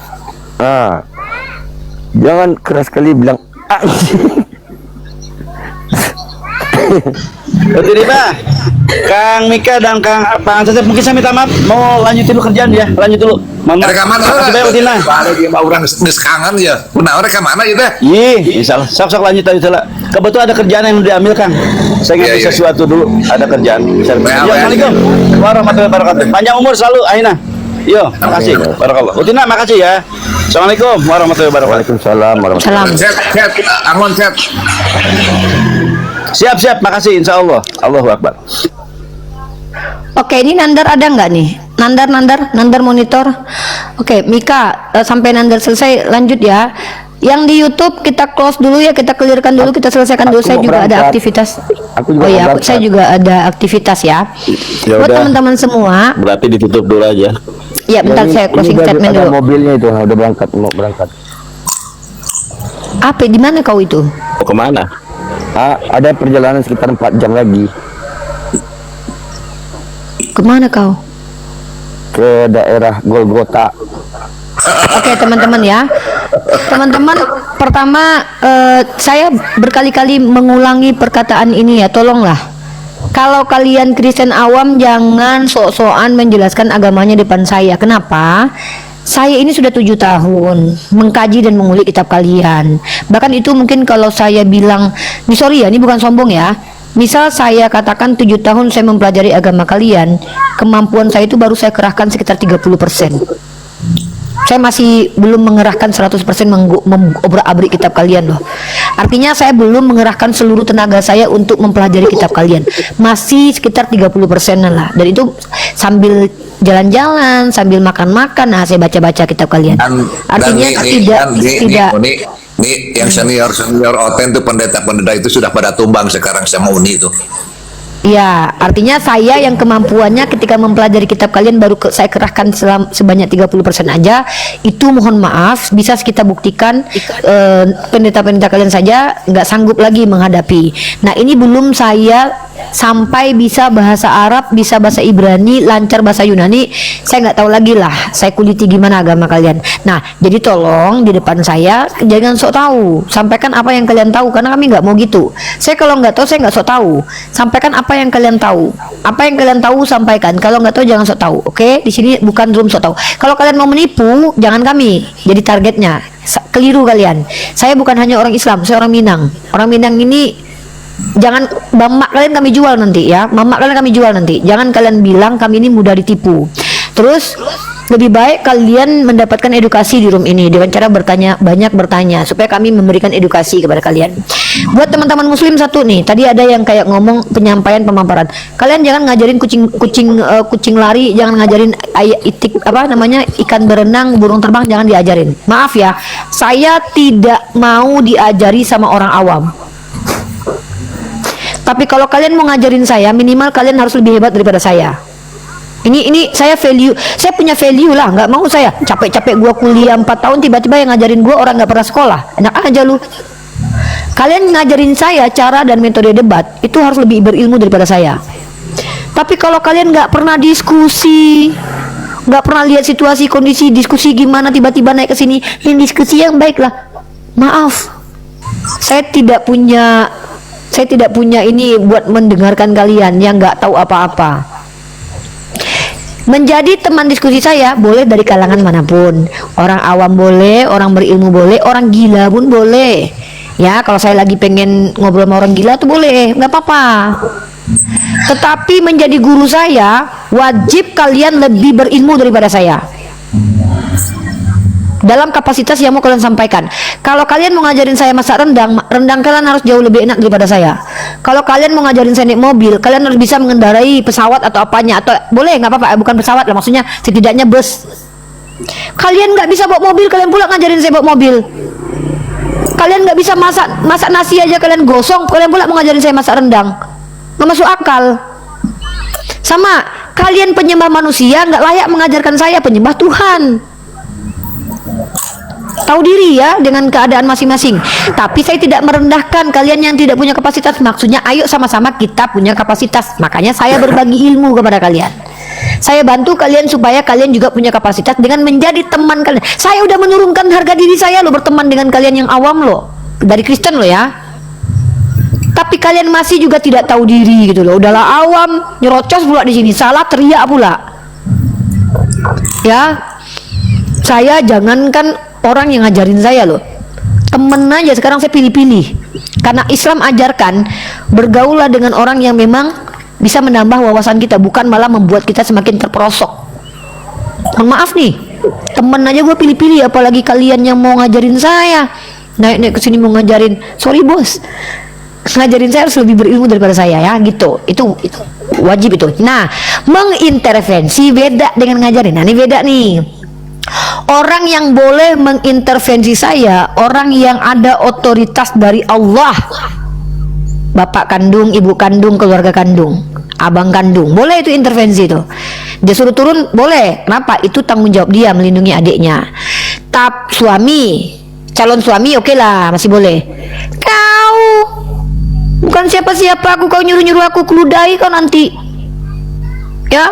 Nah, jangan keras sekali bilang anjing. Jadi Pak, Kang Mika dan Kang Cecep, mungkin saya minta maaf, mau lanjut dulu kerjaan ya, lanjut dulu. Rekaman Tina. ada dia mau orang kangen ya. Benar rekaman aja deh. Insyaallah. Sok lanjut aja lah. Kebetulan ada kerjaan yang diambil Kang. Saya ngambil sesuatu dulu, ada kerjaan. Assalamualaikum warahmatullahi wabarakatuh. Panjang umur selalu, Aina. Yo, makasih. Barakallah. Utina, makasih ya. Assalamualaikum warahmatullahi wabarakatuh. Waalaikumsalam warahmatullahi wabarakatuh. Set, Angon set. Siap, makasih insyaallah. Allahu Akbar. Oke, ini Nandar ada nggak nih? Nandar monitor. Oke, Mika, sampai Nandar selesai lanjut ya. Yang di YouTube kita close dulu ya, kita clearkan dulu, kita selesaikan dulu. Aku Saya mau juga ada berangkat. aktivitas. Aku juga Oh mau ya, berangkat. saya juga ada aktivitas ya. Ya Buat udah. teman-teman semua, Berarti ditutup dulu aja. ya bentar Ini- saya closing ini statement ada dulu. mobilnya itu udah berangkat, mau berangkat. Apa di mana kau itu? Mau kemana? Ada perjalanan sekitar 4 jam lagi Kemana kau? ke daerah Golgota. Oke teman-teman ya, teman-teman, pertama saya berkali-kali mengulangi perkataan ini ya, tolonglah. Kalau kalian Kristen awam jangan sok-sokan menjelaskan agamanya depan saya. Kenapa? Saya ini sudah 7 tahun mengkaji dan mengulik kitab kalian. Bahkan itu mungkin kalau saya bilang, ini sorry ya, ini bukan sombong ya. Misal saya katakan 7 tahun saya mempelajari agama kalian, kemampuan saya itu baru saya kerahkan sekitar 30%. Saya masih belum mengerahkan 100% mengobrak-abrik kitab kalian loh. Artinya saya belum mengerahkan seluruh tenaga saya untuk mempelajari kitab kalian. Masih sekitar 30%-an lah. Dan itu sambil jalan-jalan, sambil makan-makan, nah saya baca-baca kitab kalian. Artinya Nih yang senior Oten tuh pendeta itu sudah pada tumbang sekarang sama Uni itu. Ya, artinya saya yang kemampuannya ketika mempelajari kitab kalian baru saya kerahkan sebanyak 30% aja. Itu mohon maaf, bisa kita buktikan pendeta-pendeta kalian saja nggak sanggup lagi menghadapi. Nah, ini belum saya sampai bisa bahasa Arab, bisa bahasa Ibrani, lancar bahasa Yunani. Saya nggak tahu lagi lah, saya kuliti gimana agama kalian. Nah, jadi tolong di depan saya jangan sok tahu, sampaikan apa yang kalian tahu, karena kami nggak mau gitu. Saya kalau nggak tahu, saya nggak sok tahu. Sampaikan apa yang kalian tahu, apa yang kalian tahu sampaikan. Kalau nggak tahu jangan sok tahu. Oke, di sini bukan room sok tahu. Kalau kalian mau menipu, jangan kami jadi targetnya. Keliru kalian. Saya bukan hanya orang Islam, saya orang Minang. Orang Minang ini jangan mamak kalian kami jual nanti ya, mamak kalian kami jual nanti. Jangan kalian bilang kami ini mudah ditipu. Terus lebih baik kalian mendapatkan edukasi di room ini dengan cara banyak bertanya supaya kami memberikan edukasi kepada kalian. Buat teman-teman muslim satu nih, tadi ada yang kayak ngomong penyampaian pemaparan. Kalian jangan ngajarin kucing lari, jangan ngajarin ikan berenang, burung terbang, jangan diajarin. Maaf ya, saya tidak mau diajari sama orang awam. Tapi kalau kalian mau ngajarin saya, minimal kalian harus lebih hebat daripada saya. Ini saya punya value lah. Nggak mau saya capek-capek gua kuliah 4 tahun, tiba-tiba yang ngajarin gua orang nggak pernah sekolah. Enak aja lu. Kalian ngajarin saya cara dan metode debat, itu harus lebih berilmu daripada saya. Tapi kalau kalian nggak pernah diskusi, nggak pernah lihat situasi kondisi diskusi gimana, tiba-tiba naik ke sini, ini diskusi yang baik lah. Maaf, saya tidak punya ini buat mendengarkan kalian yang nggak tahu apa-apa. Menjadi teman diskusi saya boleh dari kalangan manapun, orang awam boleh, orang berilmu boleh, orang gila pun boleh. Ya, kalau saya lagi pengen ngobrol sama orang gila tuh boleh, nggak apa-apa. Tetapi menjadi guru saya, wajib kalian lebih berilmu daripada saya. Dalam kapasitas yang mau kalian sampaikan. Kalau kalian mau ngajarin saya masak rendang kalian harus jauh lebih enak daripada saya. Kalau kalian mau ngajarin saya naik mobil, kalian harus bisa mengendarai pesawat atau apanya, atau boleh nggak apa-apa, bukan pesawat lah, maksudnya setidaknya bus. Kalian nggak bisa bawa mobil, kalian pula ngajarin saya bawa mobil. Kalian nggak bisa masak nasi aja kalian gosong, kalian pula mau ngajarin saya masak rendang. Nggak masuk akal. Sama, kalian penyembah manusia nggak layak mengajarkan saya penyembah Tuhan. Tahu diri ya dengan keadaan masing-masing. Tapi saya tidak merendahkan kalian yang tidak punya kapasitas. Maksudnya ayo sama-sama kita punya kapasitas. Makanya saya berbagi ilmu kepada kalian. Saya bantu kalian supaya kalian juga punya kapasitas dengan menjadi teman kalian. Saya udah menurunkan harga diri saya loh berteman dengan kalian yang awam loh, dari Kristen loh ya. Tapi kalian masih juga tidak tahu diri gitu loh. Udahlah awam, nyerocos pula di sini, salah teriak pula. Ya, saya jangankan orang yang ngajarin saya loh, temen aja sekarang saya pilih-pilih. Karena Islam ajarkan bergaulah dengan orang yang memang bisa menambah wawasan kita, bukan malah membuat kita semakin terperosok. Mohon maaf nih, temen aja gue pilih-pilih, apalagi kalian yang mau ngajarin saya, naik kesini mau ngajarin. Sorry bos, ngajarin saya harus lebih berilmu daripada saya ya, gitu. Itu wajib itu. Nah, mengintervensi beda dengan ngajarin. Nah, ini beda nih. Orang yang boleh mengintervensi saya, orang yang ada otoritas dari Allah. Bapak kandung, ibu kandung, keluarga kandung, abang kandung, boleh itu intervensi itu. Dia suruh turun, boleh. Kenapa? Itu tanggung jawab dia melindungi adiknya. Suami, calon suami, oke lah, masih boleh. Kau bukan siapa-siapa aku, kau nyuruh-nyuruh aku, keludai kau nanti. Ya,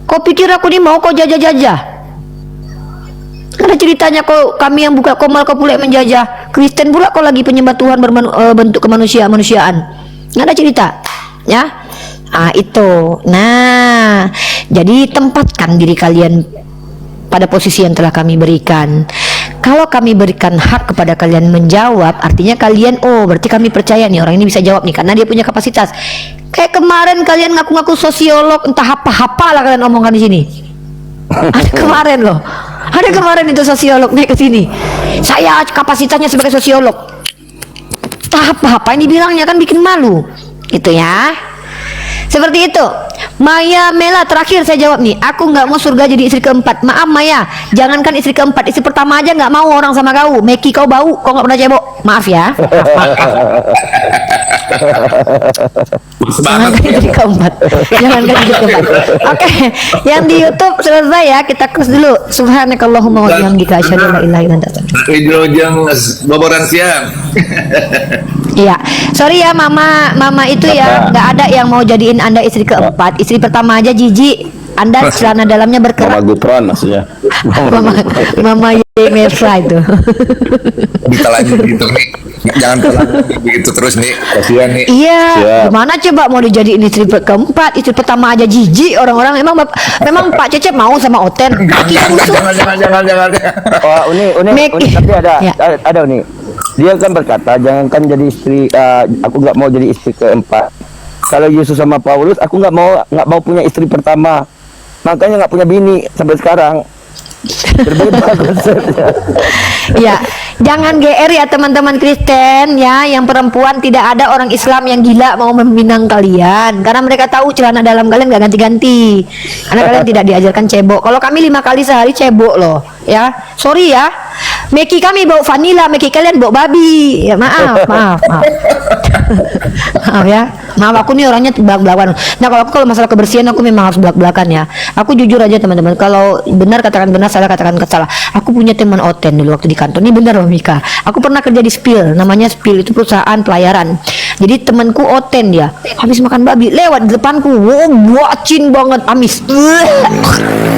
kau pikir aku nih mau kau jajah-jajah? Ada ceritanya kami yang buka komal kau pula menjajah. Kristen pula kau lagi penyembah Tuhan bentuk kemanusiaan. Nggak ada cerita, ya. Itu. Nah, jadi tempatkan diri kalian pada posisi yang telah kami berikan. Kalau kami berikan hak kepada kalian menjawab, artinya kalian, oh berarti kami percaya nih orang ini bisa jawab nih karena dia punya kapasitas. Kayak kemarin kalian ngaku-ngaku sosiolog, entah apa-apa lah kalian omongkan di sini. Ada kemarin loh. Ada kemarin itu sosiolog naik ke sini. Saya kapasitasnya sebagai sosiolog. Tahap apa ini bilangnya kan bikin malu. Itu ya. Seperti itu. Maya Mela terakhir saya jawab nih. Aku nggak mau surga jadi istri keempat. Maaf Maya, jangankan istri keempat, istri pertama aja nggak mau orang sama kau. Meki kau bau, kau nggak pernah cebok. Maaf ya. Jangankan istri keempat. Jangankan istri keempat. Oke, yang di YouTube selesai ya. Kita close dulu. Subhanakallahumma wa bihamdika asyhadu an la ilaha illa anta astaghfiruka. Idrojeng boboran siang. Iya, sorry ya mama itu ya nggak ada yang mau jadiin Anda istri keempat. Istri pertama aja jijik. Anda celana dalamnya berkerak. Mama Gutron maksudnya. Mama Yemesa itu. Kita lanjut gitu nih. Jangan begitu terus nih. Kasihan nih. Iya, Siap. gimana coba mau dijadiin istri keempat, istri pertama aja jijik orang-orang. Memang Pak Cecep mau sama Oten. Jangan. Oh, Uni tapi Ya. ada Uni. Dia kan berkata, jangankan jadi istri, aku nggak mau jadi istri keempat. Kalau Yesus sama Paulus, aku nggak mau punya istri pertama. Makanya nggak punya bini sampai sekarang. Berbeda konsepnya. Ya, jangan GR ya teman-teman Kristen ya, yang perempuan tidak ada orang Islam yang gila mau meminang kalian karena mereka tahu celana dalam kalian gak ganti-ganti karena kalian tidak diajarkan cebok. Kalau kami 5 kali sehari cebok loh ya, sorry ya. Meki kami bau vanila, meki kalian bau babi ya, maaf maaf ya, maaf aku nih orangnya belak-belakan. Nah kalau masalah kebersihan aku memang harus belak-belakan ya. Aku jujur aja teman-teman, kalau benar katakan benar, salah katakan salah. Aku punya teman Oten dulu waktu di kantor. Ini benar loh Mika. Aku pernah kerja di Spill, namanya Spill itu perusahaan pelayaran. Jadi temanku Oten dia, habis makan babi lewat di depanku, wow buacin banget amis.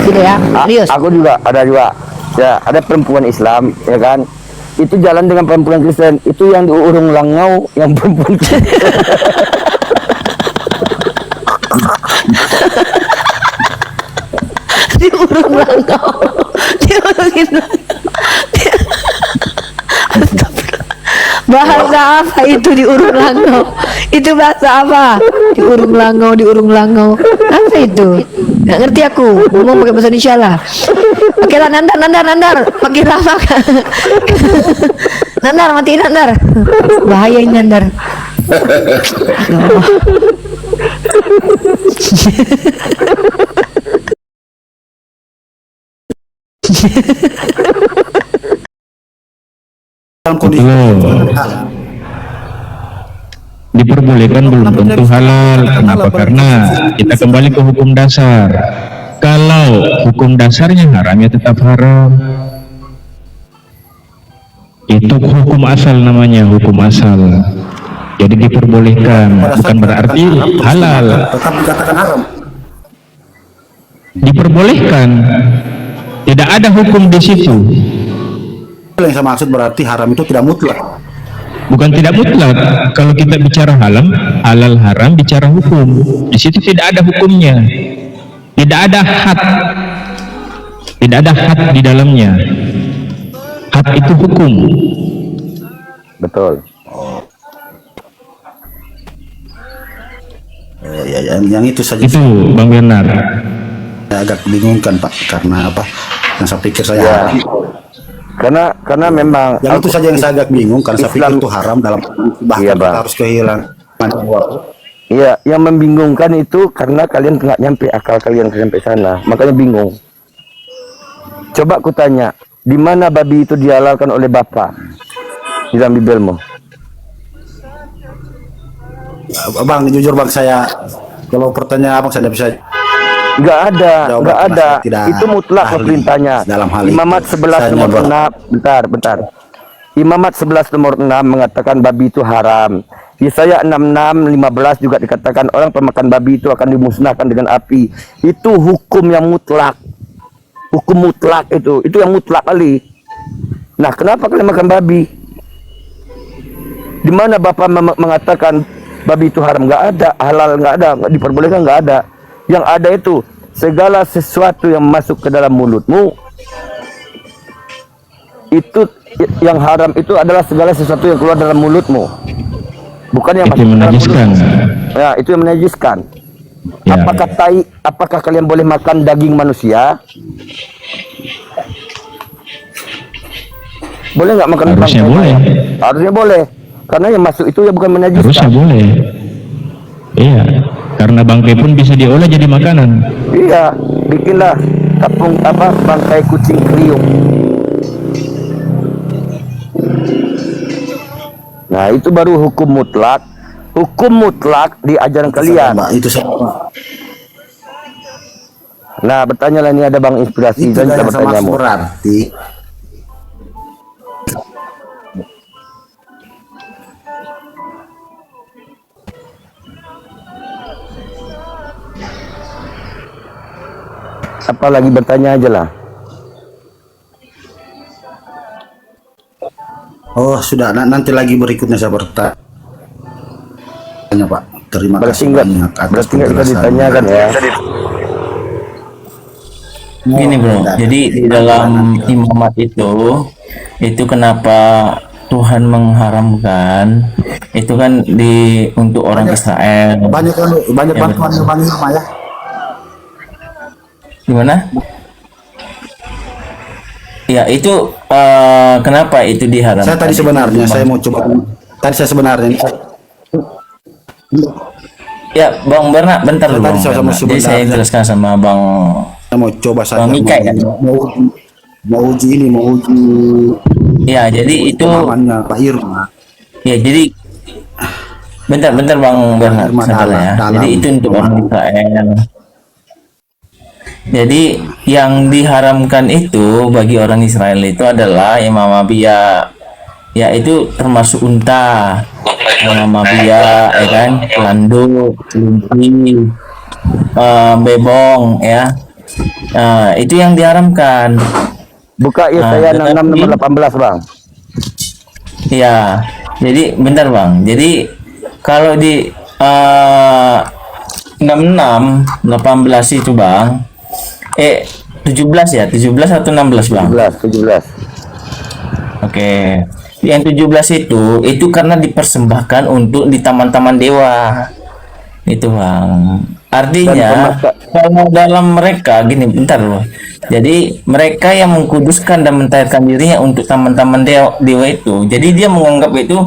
Gitu ya, serius. Aku juga ada ya, ada perempuan Islam ya kan, itu jalan dengan perempuan Kristen, itu yang di Urung Langau yang perempuan Kristen. Di Urung Langau, di Urung bahasa apa itu di Urung Langau? Itu bahasa apa? Di Urung Langau, apa itu? Nggak ngerti aku, ngomong pakai bahasa Indonesia lah. Oke lah, Nandar, makin lama kan. Nandar, matiin Nandar. Bahaya ini Nandar. Dalam kondisi diperbolehkan belum tentu halal. Kenapa? Karena kita kembali ke hukum dasar. Kalau hukum dasarnya haram ya tetap haram. Itu hukum asal namanya, hukum asal. Jadi diperbolehkan, bukan berarti halal. tetap dikatakan haram. Diperbolehkan. Tidak ada hukum di situ. Yang saya maksud berarti haram itu tidak mutlak. Bukan tidak mutlak. Kalau kita bicara halal haram bicara hukum. Di situ tidak ada hukumnya. Tidak ada had. Tidak ada had di dalamnya. Had itu hukum. Betul. Ya, yang itu saja. Itu Bang Bernard. Saya agak bingungkan Pak, karena apa? Yang saya pikir saya Ya. haram. Karena memang Yang itu saja yang saya agak bingung, karena saya pikir Islam itu haram dalam bahkan Iya, kita Bang. harus kehilangan waktu. Ya, yang membingungkan itu karena kalian nggak nyampe akal kalian sampai sana, makanya bingung. Coba aku tanya, di mana babi itu dihalalkan oleh Bapak di dalam Bibelmu? Bang, jujur bang, saya kalau pertanyaan abang saya tidak bisa. Nggak ada, Jawaban nggak karena ada. saya tidak Itu mutlak ahli perintahnya. dalam hal Imamat itu. 11 Saya nomor nyoba. 6. Bentar. Imamat 11 nomor 6 mengatakan babi itu haram. Yesaya 66:15 juga dikatakan orang pemakan babi itu akan dimusnahkan dengan api. Itu hukum yang mutlak. Hukum mutlak itu yang mutlak kali. Nah, kenapa kalian makan babi? Di mana Bapak mengatakan babi itu haram? Nggak ada, halal nggak ada, nggak diperbolehkan, nggak ada. Yang ada itu segala sesuatu yang masuk ke dalam mulutmu, itu yang haram itu adalah segala sesuatu yang keluar dalam mulutmu, bukan yang Itu masuk ke dalam menajiskan. mulutmu. Ya, itu yang menajiskan. Ya, Apakah apakah kalian boleh makan daging manusia? Boleh nggak makan Harusnya bangkai boleh. mayat? Harusnya boleh, karena yang masuk itu ya bukan harusnya menajiskan. boleh. Iya, karena bangkai pun bisa diolah jadi makanan. Iya, bikinlah bangkai kucing kriuk. Nah, itu baru hukum mutlak. Hukum mutlak di ajaran kalian. Mbak, itu sama. Nah, bertanyalah, ini ada Bang Inspirasi Itu dan kita yang sama bertanyamu. berarti Apalagi bertanya aja lah. oh sudah, nanti lagi berikutnya saya bertanya Pak. Terima Berarti kasih nggak banyak atas berarti nggak kita penjelasannya. ditanyakan ya. Gini bro, jadi di dalam imamat itu kenapa Tuhan mengharamkan itu kan untuk orang Israel. Banyak Ya, bantuan yang Bang Irma ya. Gimana? Ya itu kenapa itu diharamkan? Saya tadi sebenarnya saya mau coba. Tadi saya sebenarnya Ya Bang Berna, bentar dulu. Tadi Bang saya Berna. sama Jadi saya jelaskan sama Bang mau coba saja. Bang Mika ya. Mau uji ini, mau uji Ya jadi itu pemahamannya Pak Irma. ya jadi bentar Bang Berna, Irma sabar ya. dalam Jadi itu untuk orang Israel. Jadi yang diharamkan itu bagi orang Israel itu adalah imamabia, yaitu termasuk unta, imamabia, ya kan, landu, kelinci, bebong, ya. Itu yang diharamkan. Buka Yesaya 66 nomor 18, Bang. Ya, jadi bentar Bang. Jadi kalau di 66, 18 itu Bang. 17 ya, 17 atau 16 Bang? 17. Oke. Yang 17 itu karena dipersembahkan untuk di taman-taman dewa. Itu Bang. Artinya kalau dalam mereka gini, bentar loh. Jadi mereka yang mengkuduskan dan mentahirkan dirinya untuk taman-taman dewa itu. Jadi dia menganggap itu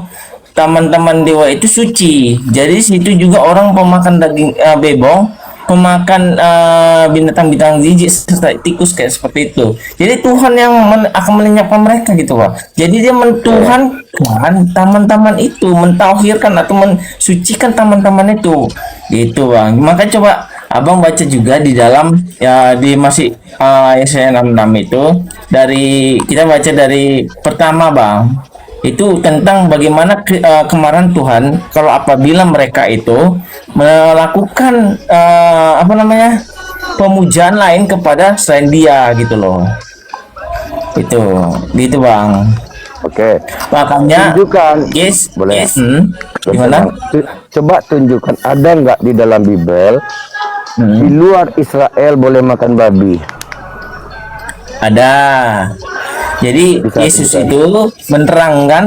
taman-taman dewa itu suci. Jadi situ juga orang pemakan daging bebong, pemakan binatang-binatang jijik serta tikus kayak seperti itu. Jadi Tuhan yang akan melenyapkan mereka gitu Pak. Jadi dia mentuhankan taman-taman itu, mentauhirkan atau mensucikan taman-taman itu. Gitu Bang. Maka coba Abang baca juga di dalam ya di masih Yesaya 66 itu kita baca dari pertama Bang. Itu tentang bagaimana kemarahan Tuhan kalau apabila mereka itu melakukan pemujaan lain kepada selain Dia gitu loh. Itu gitu Bang. Oke. Makanya Tunjukkan. yes, Boleh. yes. Gimana? Coba tunjukkan, ada nggak di dalam Bible di luar Israel boleh makan babi? Ada. Jadi Bisa, Yesus bisa. itu menerangkan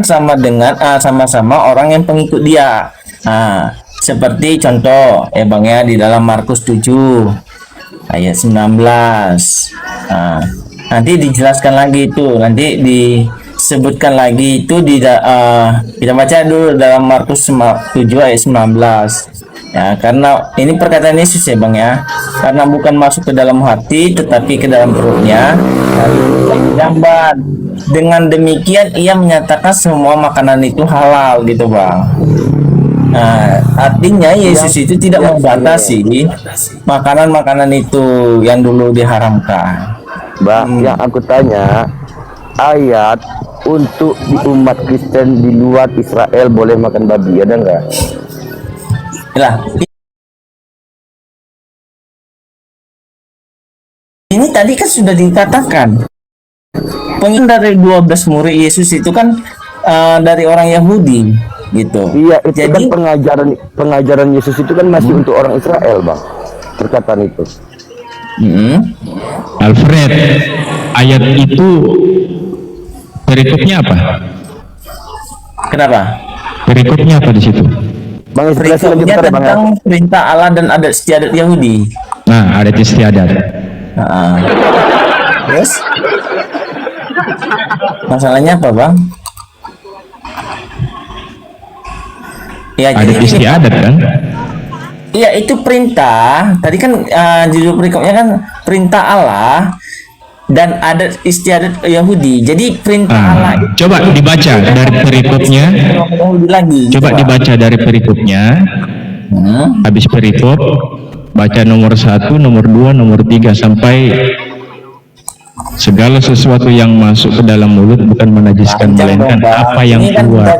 sama-sama orang yang pengikut Dia. Nah, seperti contoh ya Bang ya di dalam Markus 7 ayat 19. Nah, nanti dijelaskan lagi itu, nanti disebutkan lagi itu kita baca dulu dalam Markus 7 ayat 19. Ya, karena ini perkataan Yesus ya Bang ya. Karena bukan masuk ke dalam hati tetapi ke dalam perutnya. Jamban. Dengan demikian ia menyatakan semua makanan itu halal gitu Bang. Nah, artinya Yesus itu tidak membatasi makanan-makanan itu yang dulu diharamkan. Bang, yang aku tanya, ayat untuk di umat Kristen di luar Israel boleh makan babi, ada nggak? Lah, ini tadi kan sudah dikatakan. Pengen dari 12 murid Yesus itu kan dari orang Yahudi gitu. Iya, itu Jadi, kan pengajaran Yesus itu kan masih untuk orang Israel, Bang. Perkataan itu. Alfred, ayat itu perikopnya apa? kenapa? Perikopnya apa di situ? Bang, inspirasi lebih Berikutnya bentar, Bang. tentang perintah Allah dan adat istiadat Yahudi. Nah, adat istiadat. Terus masalahnya apa Bang? Ya, Adat gini, istiadat kan? iya itu perintah. Tadi kan judul perikopnya kan perintah Allah dan adat istiadat Yahudi. Jadi perintah Allah itu Coba dibaca dari perikopnya. Yahudi lagi. gitu, Coba Bang. dibaca dari perikopnya. Habis perikop, baca nomor 1, nomor 2, nomor 3 sampai segala sesuatu yang masuk ke dalam mulut bukan menajiskan, Panjang melainkan dong, Bang. apa yang Ini kan keluar.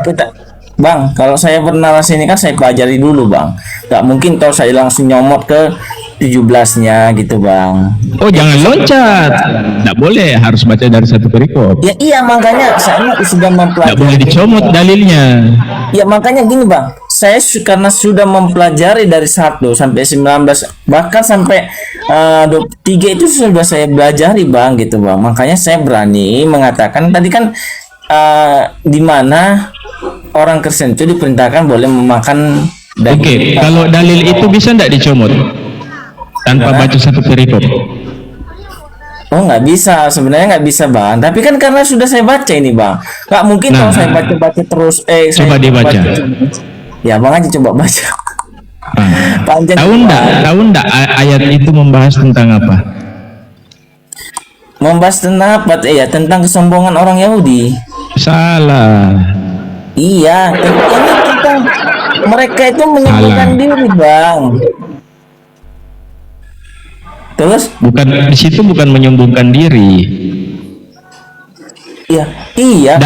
Bang, kalau saya bernarasi ini kan saya pelajari dulu Bang. Gak mungkin kalau saya langsung nyomot ke 17-nya gitu Bang. Oh, jangan loncat. Tidak boleh, harus baca dari satu perikop. Ya iya makanya saya sudah Tidak mempelajari. boleh dicomot dalilnya. Ya makanya gini Bang, saya karena sudah mempelajari dari 1 sampai 19 bahkan sampai 23 itu sudah saya pelajari Bang gitu Bang. Makanya saya berani mengatakan tadi kan di mana orang Kristen itu diperintahkan boleh memakan daging. Oke, kalau dalil itu bisa tidak dicomot tanpa baca satu perikop? Oh nggak bisa, sebenarnya nggak bisa Bang. Tapi kan karena sudah saya baca ini Bang, nggak mungkin kalau saya baca-baca terus. Coba saya dibaca. Ya Bang aja coba baca. Panjang. Tahu ndak ayat itu membahas tentang apa? Membahas tentang apa? Ya tentang kesombongan orang Yahudi. Salah. Iya, ini tentang mereka itu menyombongkan diri Bang. Terus? Bukan di situ, bukan menyombongkan diri. Iya.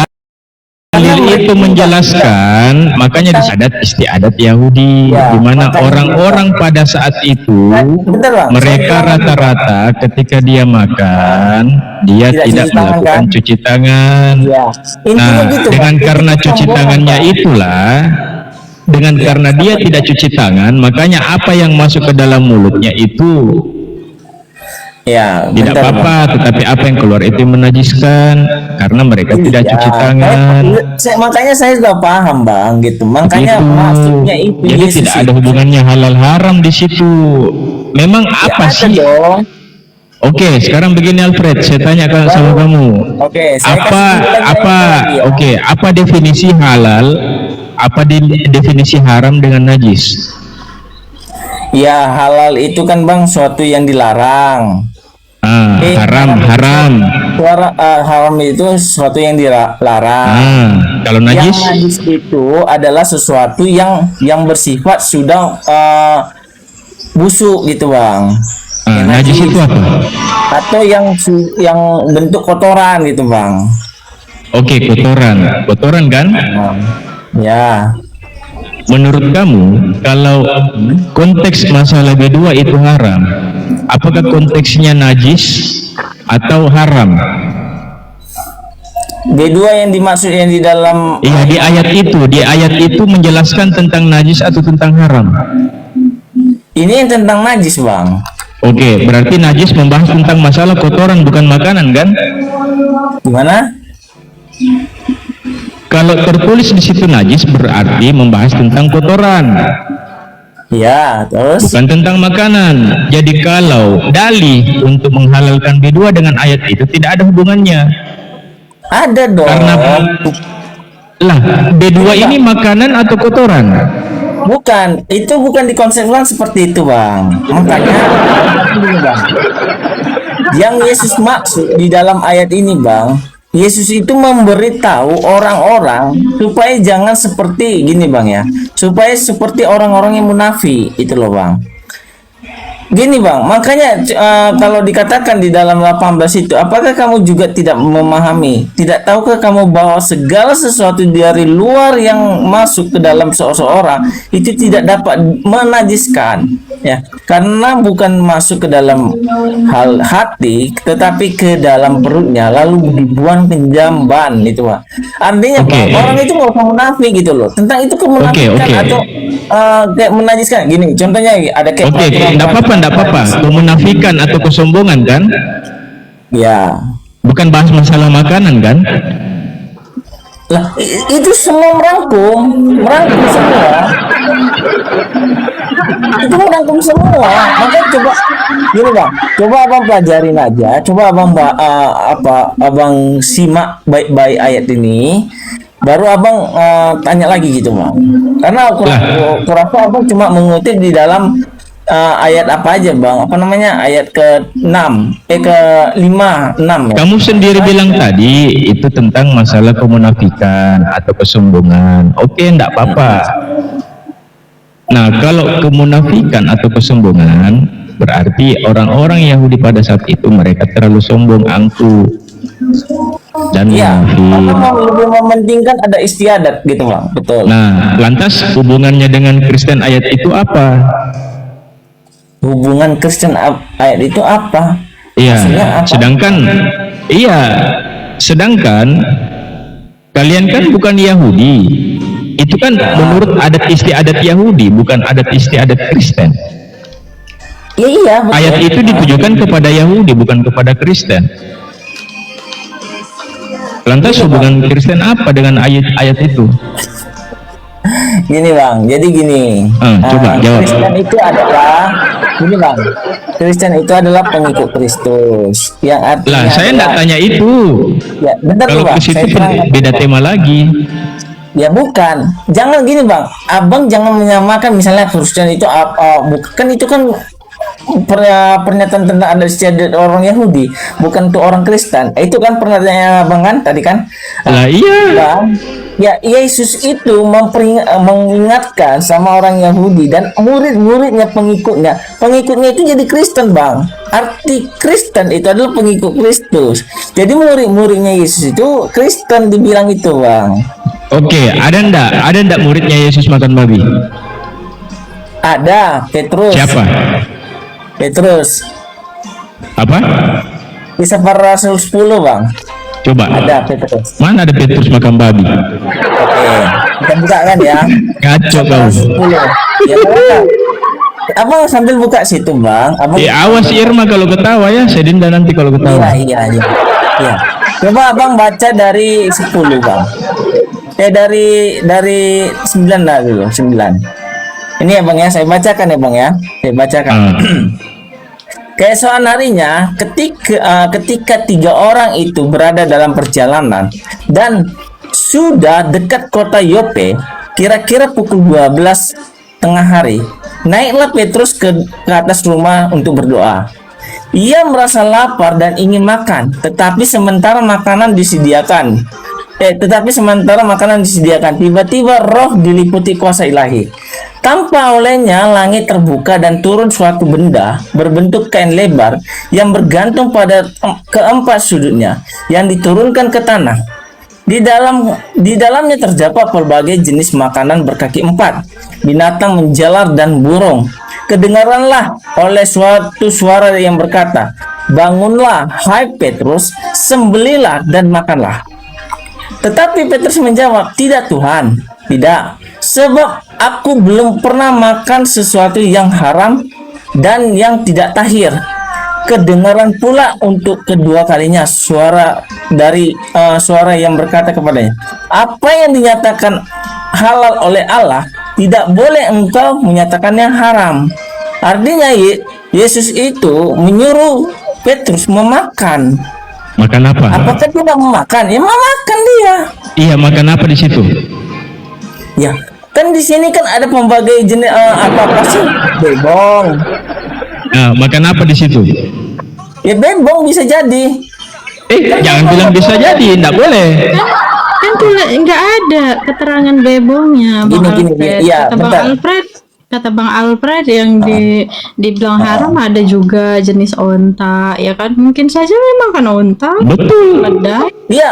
Dalil itu menjelaskan, makanya di adat istiadat Yahudi, di mana orang-orang pada saat itu mereka rata-rata ketika dia makan, dia tidak melakukan cuci tangan. Nah, dengan karena cuci tangannya itulah, dengan karena dia tidak cuci tangan, makanya apa yang masuk ke dalam mulutnya itu ya tidak apa-apa, tetapi apa yang keluar itu menajiskan karena mereka tidak cuci tangan. Makanya saya sudah paham Bang gitu. Makanya maksudnya itu. Jadi Yesus tidak ada hubungannya halal haram di situ. Memang apa sih? Oke, sekarang begini Alfred, saya tanya sama kamu. Oke, saya apa definisi halal? Apa definisi haram dengan najis? Ya halal itu kan Bang suatu yang dilarang. Haram. Haram itu sesuatu yang dilarang. Kalau najis? Yang najis itu adalah sesuatu yang bersifat sudah busuk gitu Bang. Najis itu apa? Atau yang bentuk kotoran gitu Bang. Oke, kotoran kan? Ya. Menurut kamu, kalau konteks masalah B2 itu haram, apakah konteksnya najis atau haram? B2 yang dimaksud yang di dalam di ayat itu menjelaskan tentang najis atau tentang haram? Ini yang tentang najis Bang. Oke, berarti najis membahas tentang masalah kotoran bukan makanan kan? Gimana? Kalau tertulis di situ najis berarti membahas tentang kotoran. Ya, terus? Bukan tentang makanan. Jadi kalau dalih untuk menghalalkan B2 dengan ayat itu tidak ada hubungannya. Ada dong. Karena B2 ini makanan atau kotoran? Bukan, itu bukan dikonsepkan seperti itu, Bang. Makanya, begini, Bang. Yang Yesus maksud di dalam ayat ini, Bang, Yesus itu memberitahu orang-orang supaya jangan seperti gini, Bang ya. Supaya seperti orang-orang yang munafik, itu loh, Bang. Gini, Bang, makanya kalau dikatakan di dalam 18 itu, apakah kamu juga tidak memahami? Tidak tahukah kamu bahwa segala sesuatu dari luar yang masuk ke dalam seseorang itu tidak dapat menajiskan, ya? Karena bukan masuk ke dalam hal hati, tetapi ke dalam perutnya, lalu dibuang ke jamban, itu, Bang. Artinya, Bang, orang itu nggak usah munafik gitu loh. Tentang itu kemunafikan atau kayak menajiskan. Gini, contohnya ada kayak Enggak apa-apa. Kemunafikan atau kesombongan kan? Ya. Bukan bahas masalah makanan kan? Lah, itu semua merangkum semua. Itu merangkum semua. Makanya coba gini, Bang. Coba Abang pelajarin aja. Coba Abang simak baik-baik ayat ini. Baru Abang tanya lagi gitu, Bang. Karena aku rasa Abang cuma mengutip di dalam ayat apa aja, Bang? Apa namanya? Ayat ke-6, ke-5, 6 ya. Kamu sendiri bilang tadi itu tentang masalah kemunafikan atau kesombongan. Oke, enggak apa-apa. Nah, kalau kemunafikan atau kesombongan berarti orang-orang Yahudi pada saat itu mereka terlalu sombong, angkuh dan munafik. Lebih mementingkan ada istiadat gitu, Bang. Betul. Nah, lantas hubungannya dengan Kristen ayat itu apa? Hubungan Kristen ayat itu apa? Iya, sedangkan kalian kan bukan Yahudi. Itu kan menurut adat istiadat Yahudi, bukan adat istiadat Kristen. Iya, betul. Ayat itu ditujukan kepada Yahudi, bukan kepada Kristen. Lantas hubungan Kristen apa dengan ayat itu? Gini, Bang, jadi gini. Coba jawab. Kristen itu adalah gini, Bang. Kristen itu adalah pengikut Kristus. Yang artinya saya enggak tanya itu. Ya, bentar, kalau Bang. ke situ beda tema lagi. Ya bukan. Jangan gini, Bang. Abang jangan menyamakan misalnya Kristen itu bukan itu kan pernyataan tentang ada istiadat orang Yahudi, bukan untuk orang Kristen. Itu kan pernyataannya Bang kan tadi kan? Lah iya. Bang, ya Yesus itu mengingatkan sama orang Yahudi dan murid-muridnya, pengikutnya itu jadi Kristen, Bang. Arti Kristen itu adalah pengikut Kristus. Jadi murid-muridnya Yesus itu Kristen dibilang itu, Bang. Oke, ada ndak muridnya Yesus makan babi? Ada, Petrus. Siapa? Petrus. Apa? Kisah para Rasul 10, Bang. Coba. Ada Petrus. Mana ada Petrus makan babi? Oke, kita buka kan ya. Kacau kau. 10. Ya, Bang. Abang sambil buka situ, Bang. Abang awas Irma kalau ketawa ya, saya denda nanti kalau ketawa. Iya. Coba Abang baca dari 10, Bang. Dari 9 lah dulu, 9. Ini ya, Bang ya, saya bacakan ya, Bang ya. Saya bacakan. Keesokan harinya, ketika 3 orang itu berada dalam perjalanan dan sudah dekat kota Yope, kira-kira pukul 12 tengah hari, naiklah Petrus ke atas rumah untuk berdoa. Ia merasa lapar dan ingin makan, tetapi sementara makanan disediakan, tiba-tiba roh diliputi kuasa ilahi. Tanpa olehnya langit terbuka dan turun suatu benda berbentuk kain lebar yang bergantung pada keempat sudutnya yang diturunkan ke tanah. Di dalamnya terdapat berbagai jenis makanan berkaki 4, binatang menjalar dan burung. Kedengaranlah oleh suatu suara yang berkata, "Bangunlah, hai Petrus, sembelilah dan makanlah." Tetapi Petrus menjawab, "Tidak, Tuhan, tidak. Sebab aku belum pernah makan sesuatu yang haram dan yang tidak tahir." Kedengaran pula untuk kedua kalinya suara yang berkata kepadanya, "Apa yang dinyatakan halal oleh Allah, tidak boleh engkau menyatakannya haram." Artinya Yesus itu menyuruh Petrus memakan. Makan apa? Apakah tidak memakan? Ya memakan dia. Iya, makan apa di situ? Ya, Kan di sini kan ada pembagai jenis apa sih? Bebong. Nah, makan apa di situ? Ya bebong bisa jadi. Jangan bilang bisa jadi, enggak boleh. Kan tuh nggak ada keterangan bebongnya, Bang Gini, Alfred. iya, Kata Bang Alfred yang dibilang haram ada juga jenis onta, ya kan? Mungkin saja memang kan onta. Betul. Ada. Iya,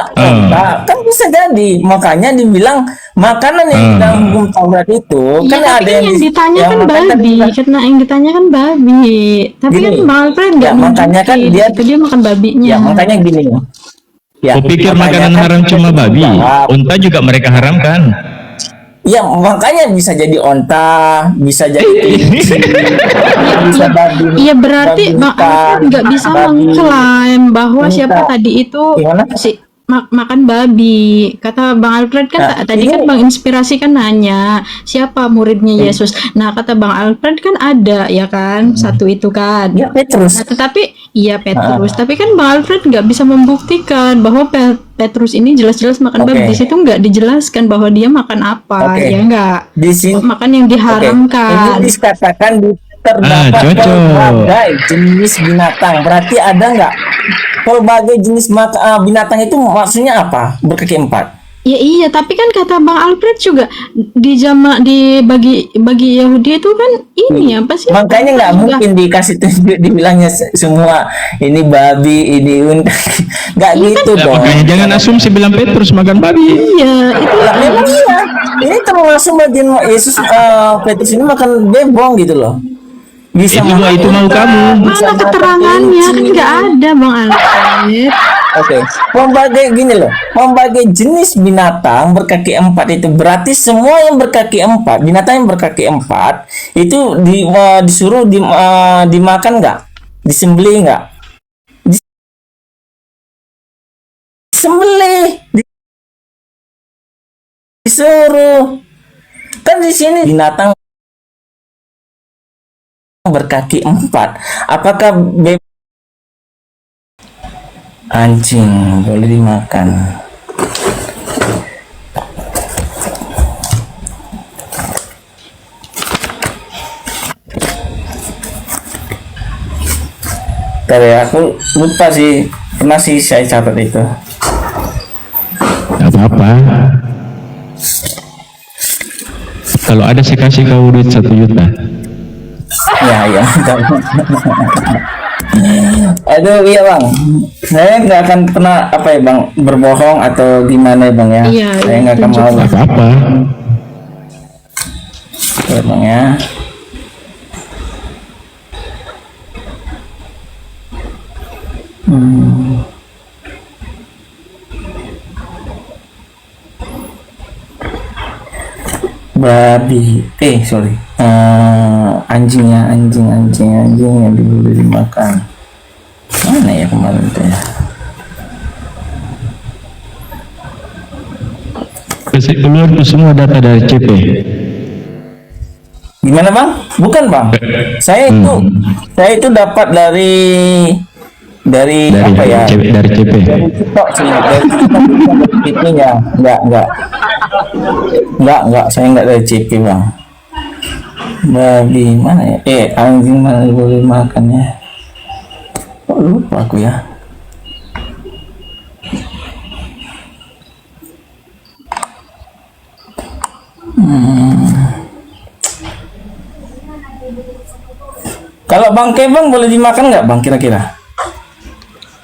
kan bisa jadi. Makanya dibilang makanan yang dalam hukum Taurat itu Iya, kan tapi ada kan yang ditanya kan babi, karena yang ditanya kan babi. Tapi Gini, kan Bang Alfred nggak ya, makanya kan nunjukin, dia- itu dia makan babinya. Ya, makanya gini. Ya, Kau pikir makanya makanan kan haram cuma kita babi? jawab. Unta juga mereka haramkan. Ya, makanya bisa jadi onta, bisa jadi kelinci, bisa babi. Iya, berarti babi Bang hutan, Alfred nggak bisa babi mengklaim bahwa unta. siapa tadi itu Gimana? makan babi. Kata Bang Alfred kan Nah, tadi kan Bang Inspirasi kan nanya siapa muridnya Yesus. Nah, kata Bang Alfred kan ada ya kan, satu itu kan. Ya, Petrus. Nah, tetapi iya Petrus, tapi kan Bang Alfred nggak bisa membuktikan bahwa Petrus ini jelas-jelas makan babi. Oke. Di situ nggak dijelaskan bahwa dia makan apa, Oke. ya nggak? Di sini Makan yang diharamkan. Ini dikatakan terdapat cocok. berbagai jenis binatang. Berarti ada nggak berbagai jenis binatang itu maksudnya apa? Berkaki empat. Ya iya, tapi kan kata Bang Alfred juga bagi Yahudi itu kan ini apa sih? Makanya nggak Juga- mungkin dikasih tunjuk dibilangnya semua ini babi, ini unta. Nggak gitu Ya, dong. makanya jangan asumsi bilang Petrus makan babi. Iya, itu Lah, memang iya. Ini termasuk bagian Yesus Petrus ini makan bebong gitu loh. Bisa Itu mau kamu. mana keterangannya kan nggak ada Bang Alfred. Oke, membagai jenis binatang berkaki empat itu berarti semua yang berkaki empat, binatang yang berkaki empat itu disuruh dimakan nggak? Disembelih nggak? Disembelih, disuruh. Kan di sini binatang berkaki empat. Apakah anjing boleh dimakan? Tadi aku lupa sih, pernah sih saya catat itu. Gak apa-apa. Kalau ada saya kasih kau duit 1 juta. Ya. Aduh, iya bang, saya nggak akan pernah apa ya bang, berbohong atau gimana ya bang ya. Iya, Saya nggak akan mau. Gak apa-apa. Ya bang ya. Babi, sorry, anjing yang dibeli dimakan. Mana ya kemarin tuh ya? Kasih keluar tuh semua data dari CP. Gimana bang? Bukan bang. Saya itu dapat dari apa ya? Dari CP. Dari TikTok sih, dari CP-nya. Enggak, saya enggak dari CP bang. Babi mana ya? Anjing mana boleh makan ya? Kok lupa aku ya? Kalau bangkai bang boleh dimakan nggak bang kira-kira?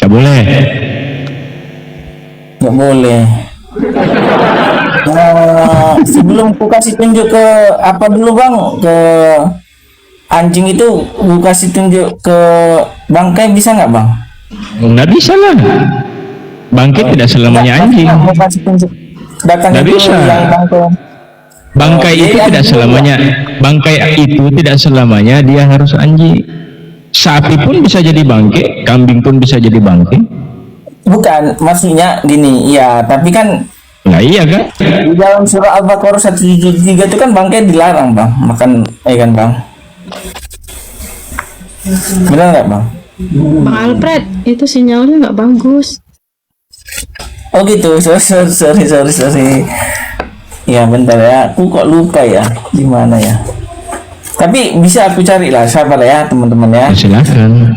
Gak boleh. Nggak boleh. Sebelum ku kasih tunjuk ke apa dulu bang, ke anjing itu ku kasih tunjuk ke bangkai bisa nggak bang? Nggak bisa lah. Bangkai tidak selamanya anjing. Mau kasih tunjuk datang Nggak itu bisa. yang bangkai. Bangkai itu tidak selamanya. Bangkai itu tidak selamanya dia harus anjing. Sapi pun bisa jadi bangkai, kambing pun bisa jadi bangkai. Bukan, maksudnya gini, ya tapi kan Nah iya kan? di dalam surah Al-Baqarah 173 itu kan bangkai dilarang bang makan, kan bang? Benar nggak bang? Bang Alfred, itu sinyalnya nggak bagus. Oh gitu, sorry. Ya bentar ya, aku kok lupa ya, di mana ya. Tapi bisa aku cari lah, sabar ya teman-teman ya. Silakan.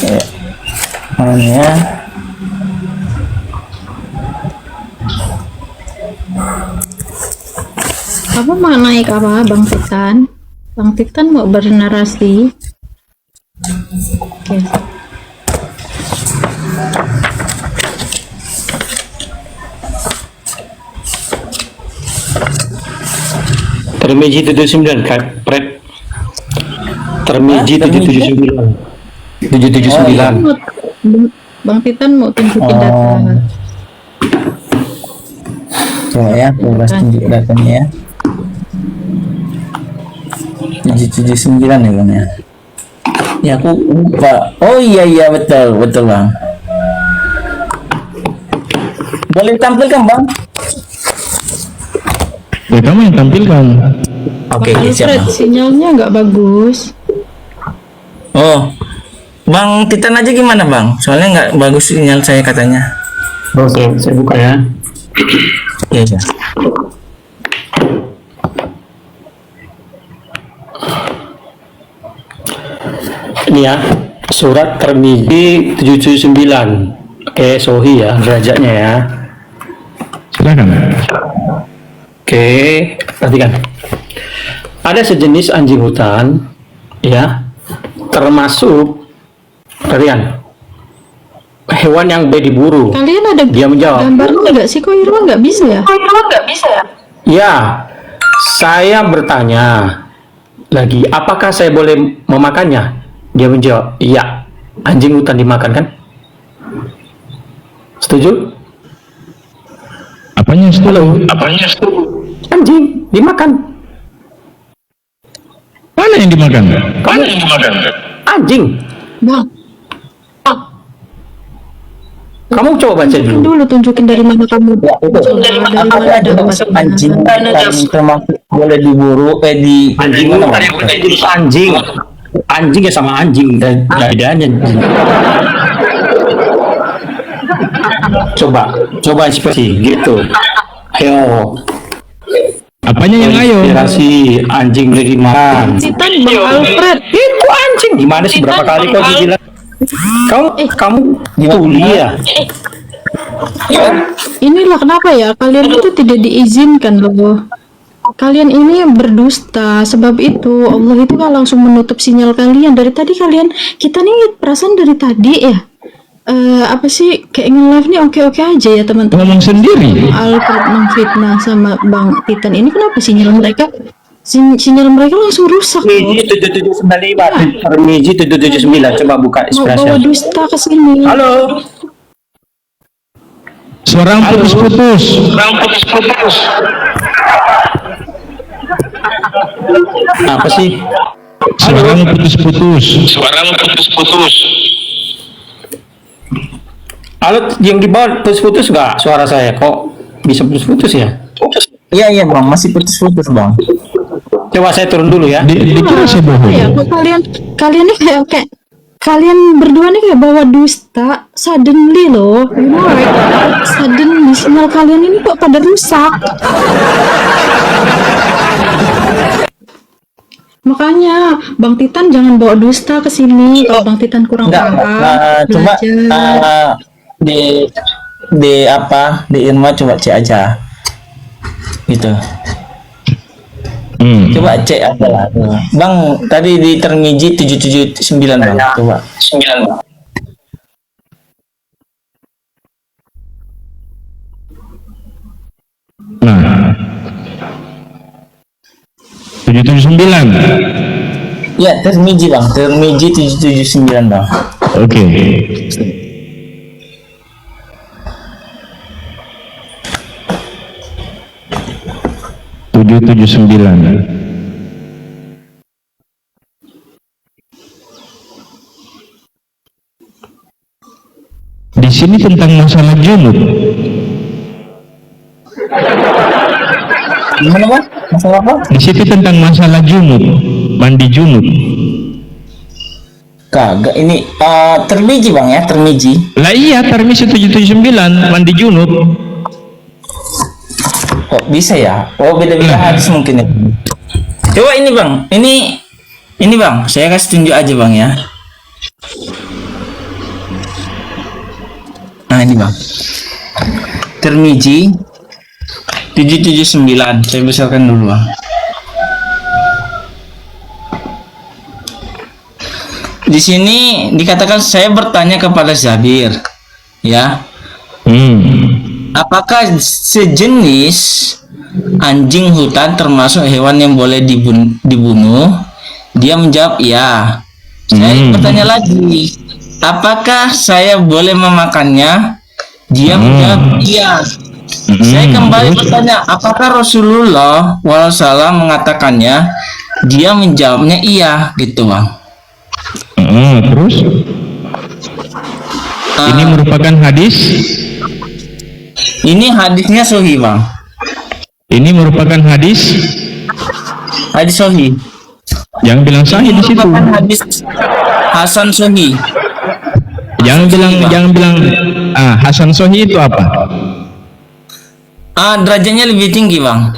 Ya. Mana ya? Apa mau naik apa, Bang Titan? Bang Titan mau bernarasi. Oke. Termiji 79 Kak Pret. Termiji 779. 779. Bang Titan mau tunjukin data. Coba ya, aku bahas tunjuk datanya ya. Masih 79 ya Bang ya. Ya aku lupa. Oh iya betul Bang. Boleh tampilkan Bang? Ya kamu yang tampilkan. Oke, Bang siap Alfred, Bang. sinyalnya nggak bagus. Oh, Bang Titan aja gimana Bang? Soalnya nggak bagus sinyal saya katanya. Oke, saya buka ya. Iya. Ini ya, surat Termiji 779. Oke, Sohi ya, derajatnya ya. Silakan. Oke, perhatikan. Ada sejenis anjing hutan, ya, termasuk, perhatikan, hewan yang baik diburu. Kalian ada Dia menjawab, gambarnya nggak sih? Kok Irwan nggak bisa ya? ya, saya bertanya lagi, apakah saya boleh memakannya? Dia menjawab, iya, anjing hutan dimakan kan? Setuju? Apanya setuju? Anjing dimakan. Mana yang dimakan? Anjing. Bang, Kamu coba baca tunjukin dulu. dulu, tunjukin dari mana kamu. Coba dari mana dapat Anjing termasuk boleh diburu di Anjing mana, hutan Bang? yang bukan jenis anjing. Anjing ya sama anjing dan bedanya. Coba ekspresi gitu. Ayo. Apanya yang ayo? Inspirasi anjing lagi makan. Titan Bang Alfred. Itu anjing gimana sih, berapa kali kau bilang? Kamu kuliah. Inilah kenapa ya kalian itu tidak diizinkan loh. Kalian ini berdusta, sebab itu Allah itu kan langsung menutup sinyal kalian. Dari tadi kita nih perasaan dari tadi ya. Apa sih kayak nge-live nih oke-oke aja ya teman-teman. Ngomong sendiri. Alfred memfitnah sama Bang Titan ini, kenapa sinyal mereka langsung rusak loh. Termiji 779. Coba buka Mau bawa ekspresi. dusta ke sini. Halo. Suara putus-putus. Apa sih? Suara putus-putus. Halo, yang di bawah putus-putus nggak suara saya? Kok bisa putus-putus ya? Iya Bang, masih putus-putus Bang. Coba saya turun dulu ya. Dikira saya bohong. Ya, kok kalian nih kayak kalian berdua nih kayak bawa dusta suddenly loh, you know right? Suddenly sinyal kalian ini kok pada rusak. Makanya Bang Titan jangan bawa dusta ke sini. Kalau Bang Titan kurang paham, Coba belajar. di apa di Irma coba cek aja gitu. Coba cek aja lah Bang, tadi di Termiji 779 Bang, coba 9 Bang. Nah. 779. Ya Termiji Bang, Termiji 779 Bang. Oke. Tujuh 779. Di sini tentang masalah junub. Gimana Bang? Masalah apa? Di situ tentang masalah junub, mandi junub. Kagak, ini Termiji Bang ya, Termiji. Lah iya, Termiji 779 mandi junub. Kok bisa ya? Oh, beda-beda hadis mungkin ya. Coba ini Bang, ini Bang, saya kasih tunjuk aja Bang ya. Nah ini Bang, Tirmizi 779, saya besarkan dulu Bang. Di sini dikatakan saya bertanya kepada Zabir, ya, apakah sejenis anjing hutan termasuk hewan yang boleh dibunuh? Dia menjawab iya. Saya bertanya lagi, apakah saya boleh memakannya? Dia menjawab iya. Saya kembali bertanya, apakah Rasulullah SAW mengatakannya? Dia menjawabnya iya, gitu Bang. Terus ini merupakan hadis. Ini hadisnya sahih Bang. Ini merupakan hadis sahih. Jangan bilang sahih di situ. Hadis Hasan sahih. Jangan bilang Hasan sahih itu apa? Derajatnya lebih tinggi Bang.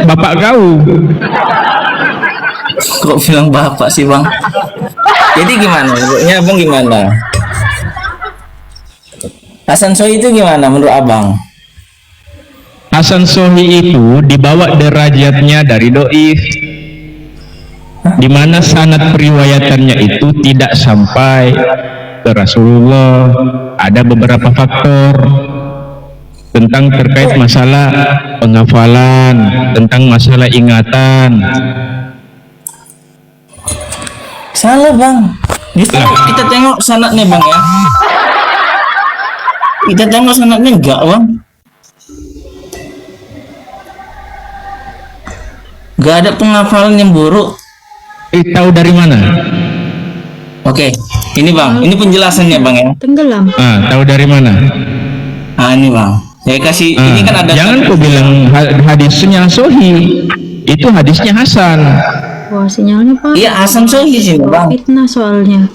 Bapak kau. Kok bilang bapak sih Bang? Jadi gimana? Menurutnya Abang gimana? Hasan sahih itu gimana menurut Abang? Hasan sahih itu dibawa derajatnya dari doif, di mana sanad periwayatannya itu tidak sampai ke Rasulullah. Ada beberapa faktor tentang terkait masalah penghafalan, tentang masalah ingatan. Salah Bang. Kita tengok sanadnya Bang ya. Kita tengok sanadnya enggak Bang. Enggak ada penghafalan yang buruk. Tahu dari mana? Oke, ini Bang, ini penjelasannya Bang ya. Tenggelam. Tahu dari mana? Ini Bang. Saya kasih ini kan ada. Jangan kau bilang hadisnya sahih. Itu hadisnya Hasan. Wah, sinyalnya Pak. Iya, Hasan sahih sih Bang. Fitnah soalnya.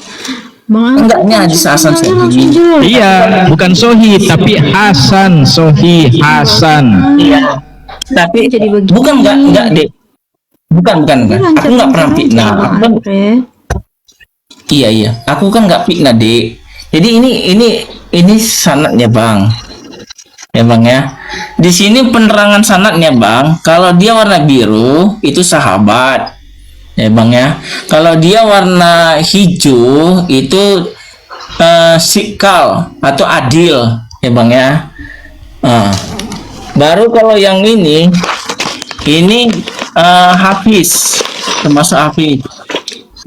Bang, enggaknya hadis Hasan sahih. Iya, bukan sahih tapi Hasan sahih Hasan. Iya. Tapi bukan enggak Dek. Bukan. Aku enggak pernah fitnah. Iya. Aku kan enggak fitnah, Dek. Jadi ini sanadnya, Bang. Ya, Bang ya. Di sini penerangan sanadnya, Bang. Kalau dia warna biru itu sahabat. Ya, Bang ya. Kalau dia warna hijau itu sikal atau adil, ya Bang ya. Baru kalau yang ini hafiz, termasuk hafiz,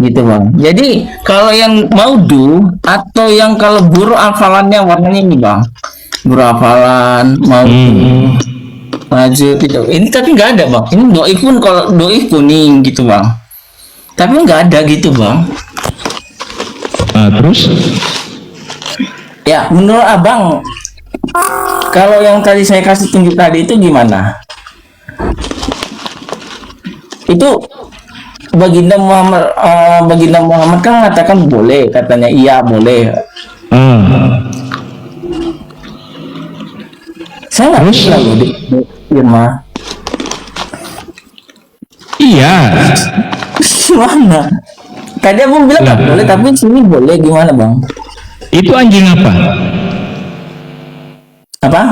gitu Bang. Jadi kalau yang maudu atau yang kalau buruk hafalannya warnanya ini Bang, buruk hafalan maudu, maju tidak. Ini tapi nggak ada Bang. Ini doi pun kalau doi kuning gitu Bang. Tapi nggak ada gitu Bang. Terus? Ya menurut Abang, kalau yang tadi saya kasih tunjuk tadi itu gimana? Itu Baginda Muhammad kan mengatakan boleh, katanya iya boleh. Saya nggak bisa loh di Irma. Iya. Gimana? Tadi Abang bilang nggak boleh, tapi sini boleh, gimana Bang? Itu anjing apa? Apa?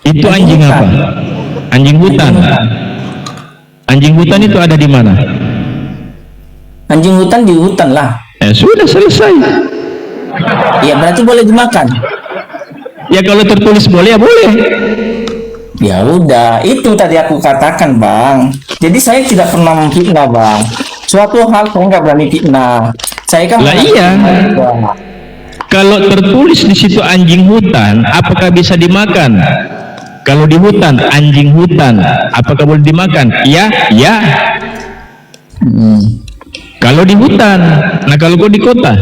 Itu anjing apa? Anjing hutan. Anjing hutan itu ada di mana? Anjing hutan di hutan lah. Sudah selesai. Ya berarti boleh dimakan. Ya kalau tertulis boleh ya boleh. Ya udah, itu tadi aku katakan Bang. Jadi saya tidak pernah memfitnah Bang. Suatu hal saya nggak berani fitnah. Saya kan. Lah iya. Kalau tertulis di situ anjing hutan, apakah bisa dimakan? Kalau di hutan, anjing hutan, apakah boleh dimakan? Ya. Kalau di hutan, nah kalau kau di kota?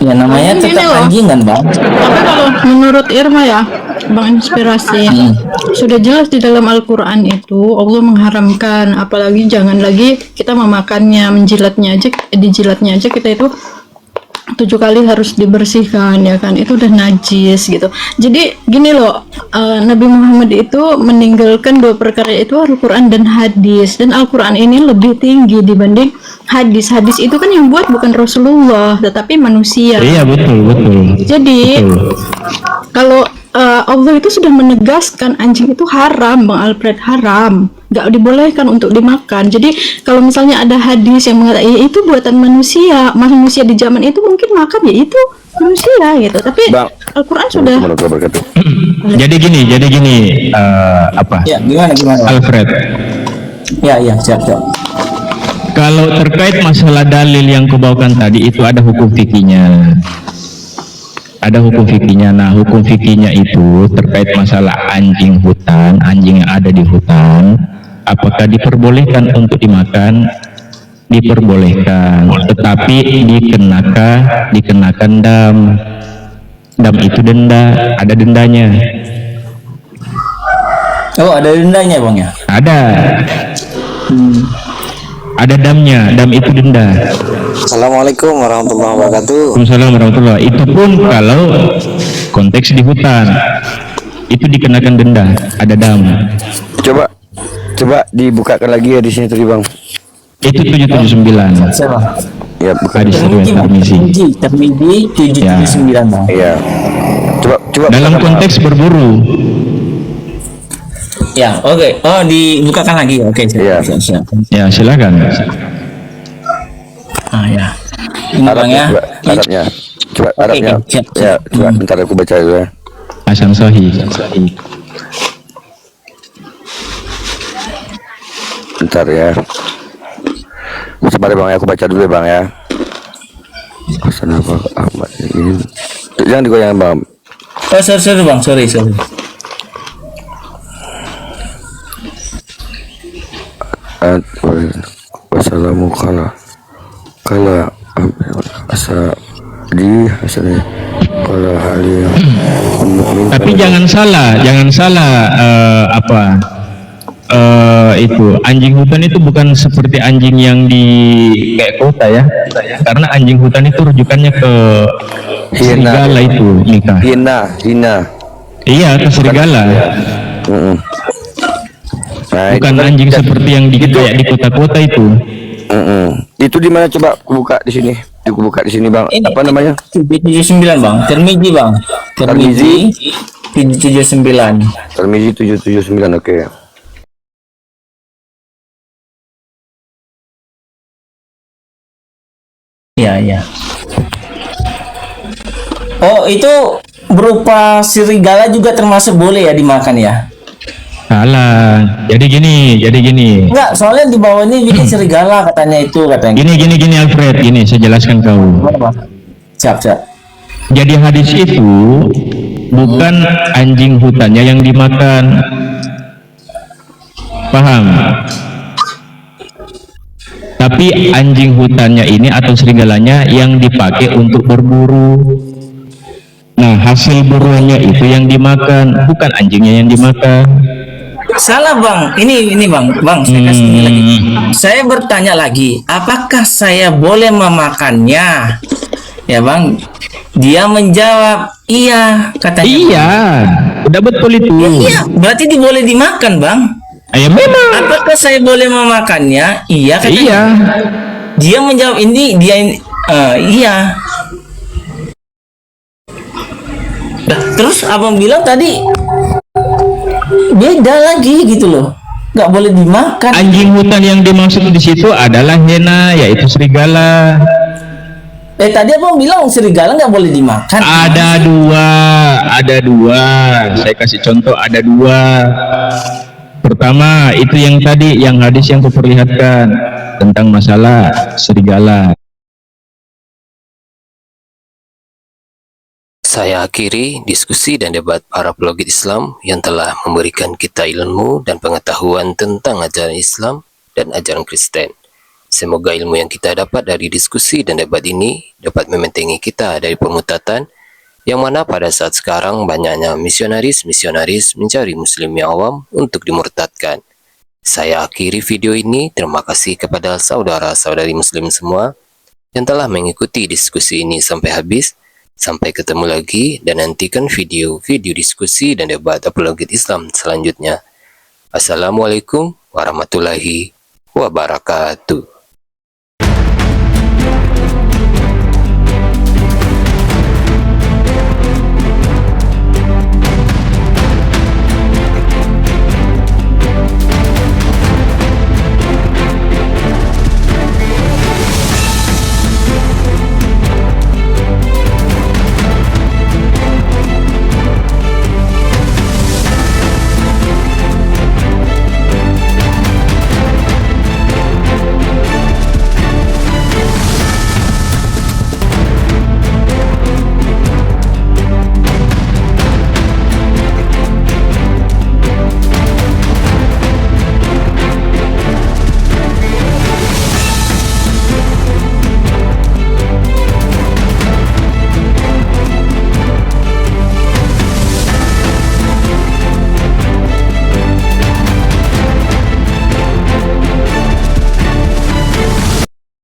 Ya namanya tetap anjing kan Bang. Tapi kalau menurut Irma ya, Bang Inspirasi, sudah jelas di dalam Al-Quran itu Allah mengharamkan, apalagi jangan lagi kita memakannya, dijilatnya aja kita itu 7 kali harus dibersihkan, ya kan, itu udah najis gitu. Jadi gini loh, Nabi Muhammad itu meninggalkan 2 perkara itu, Al-Quran dan hadis. Dan Al-Quran ini lebih tinggi dibanding hadis. Hadis itu kan yang buat bukan Rasulullah tetapi manusia. Iya, betul. Jadi Betul. kalau Allah itu sudah menegaskan anjing itu haram, Bang Alfred, haram, nggak dibolehkan untuk dimakan. Jadi kalau misalnya ada hadis yang mengatakan ya itu buatan manusia, manusia di zaman itu mungkin makan ya itu manusia gitu. Tapi Bang, Al-Quran sudah. Jadi gini, apa? Ya, gimana? Alfred, Ya, siap. kalau terkait masalah dalil yang kau bawakan tadi itu ada hukum fikihnya. Ada hukum fikihnya. Nah, hukum fikihnya itu terkait masalah anjing hutan, anjing yang ada di hutan, apakah diperbolehkan untuk dimakan? Diperbolehkan, tetapi dikenakan dam. Dam itu denda, ada dendanya. Oh, ada dendanya, Bang ya? Ada. Ada damnya, dam itu denda. Assalamualaikum warahmatullahi wabarakatuh. Waalaikumsalam warahmatullahi. Itu pun kalau konteks di hutan, itu dikenakan denda, ada dam. Coba dibukakan lagi ya di sini tadi, Bang. Itu 779. Siapa? Ya, bukan. Hadis riwayat Tirmizi. Tirmizi 779, Bang. Iya. Coba Dalam konteks berburu. Ya, oke. Oh, dibukakan lagi. Oke, siap. Ya, silakan. Ya. Ini Bang ya. Arabnya. Coba Arabnya. Siap. Ya, coba bentar aku baca dulu ya. Hasan Sahih. Bentar ya. Sabar ya, Bang ya, aku baca dulu ya, Bang ya. Hasan Ahmad ini. Jangan digoyang, Bang. Oh, sorry, Bang. Sorry. Wassalamu kala asa di hasannya kala hali. Tapi jangan salah, itu anjing hutan itu bukan seperti anjing yang di kayak kota ya, karena anjing hutan itu rujukannya ke serigala itu, nikah. Hina. Iya, ke serigala. Nah, bukan anjing seperti yang kayak di kota-kota itu. Itu di mana, coba buka di sini. Buka di sini, Bang. Apa namanya? 779, Bang. Tirmizi, Bang. Tirmizi 779. Tirmizi 779, oke. Iya. Oh, itu berupa serigala juga termasuk boleh ya dimakan ya? Salah. Jadi gini. Enggak, soalnya di bawah ini bikin serigala katanya. Gini Alfred, saya jelaskan kau. Siap. Jadi hadis itu bukan anjing hutannya yang dimakan. Paham? Tapi anjing hutannya ini atau serigalanya yang dipakai untuk berburu. Nah, hasil buruannya itu yang dimakan, bukan anjingnya yang dimakan. Salah, Bang. Ini Bang, saya kasih ini lagi. Saya bertanya lagi, apakah saya boleh memakannya? Ya, Bang. Dia menjawab, iya, katanya. Iya, udah betul itu. Iya, berarti boleh dimakan, Bang. Ya memang. Apakah saya boleh memakannya? Iya, katanya. Iya. Dia menjawab iya. Terus abang bilang tadi beda lagi gitu loh, nggak boleh dimakan. Anjing hutan yang dimaksud di situ adalah hiena, yaitu serigala. Tadi abang bilang serigala nggak boleh dimakan. Ada dua. Saya kasih contoh, ada dua. Pertama itu yang tadi, yang hadis yang kuperlihatkan tentang masalah serigala. Saya akhiri diskusi dan debat para pelogit Islam yang telah memberikan kita ilmu dan pengetahuan tentang ajaran Islam dan ajaran Kristen. Semoga ilmu yang kita dapat dari diskusi dan debat ini dapat membentengi kita dari pemutatan, yang mana pada saat sekarang banyaknya misionaris mencari muslim yang awam untuk dimurtadkan. Saya akhiri video ini. Terima kasih kepada saudara-saudari muslim semua. yang telah mengikuti diskusi ini sampai habis. Sampai ketemu lagi dan nantikan video-video diskusi dan debat apologet Islam selanjutnya. Assalamualaikum warahmatullahi wabarakatuh.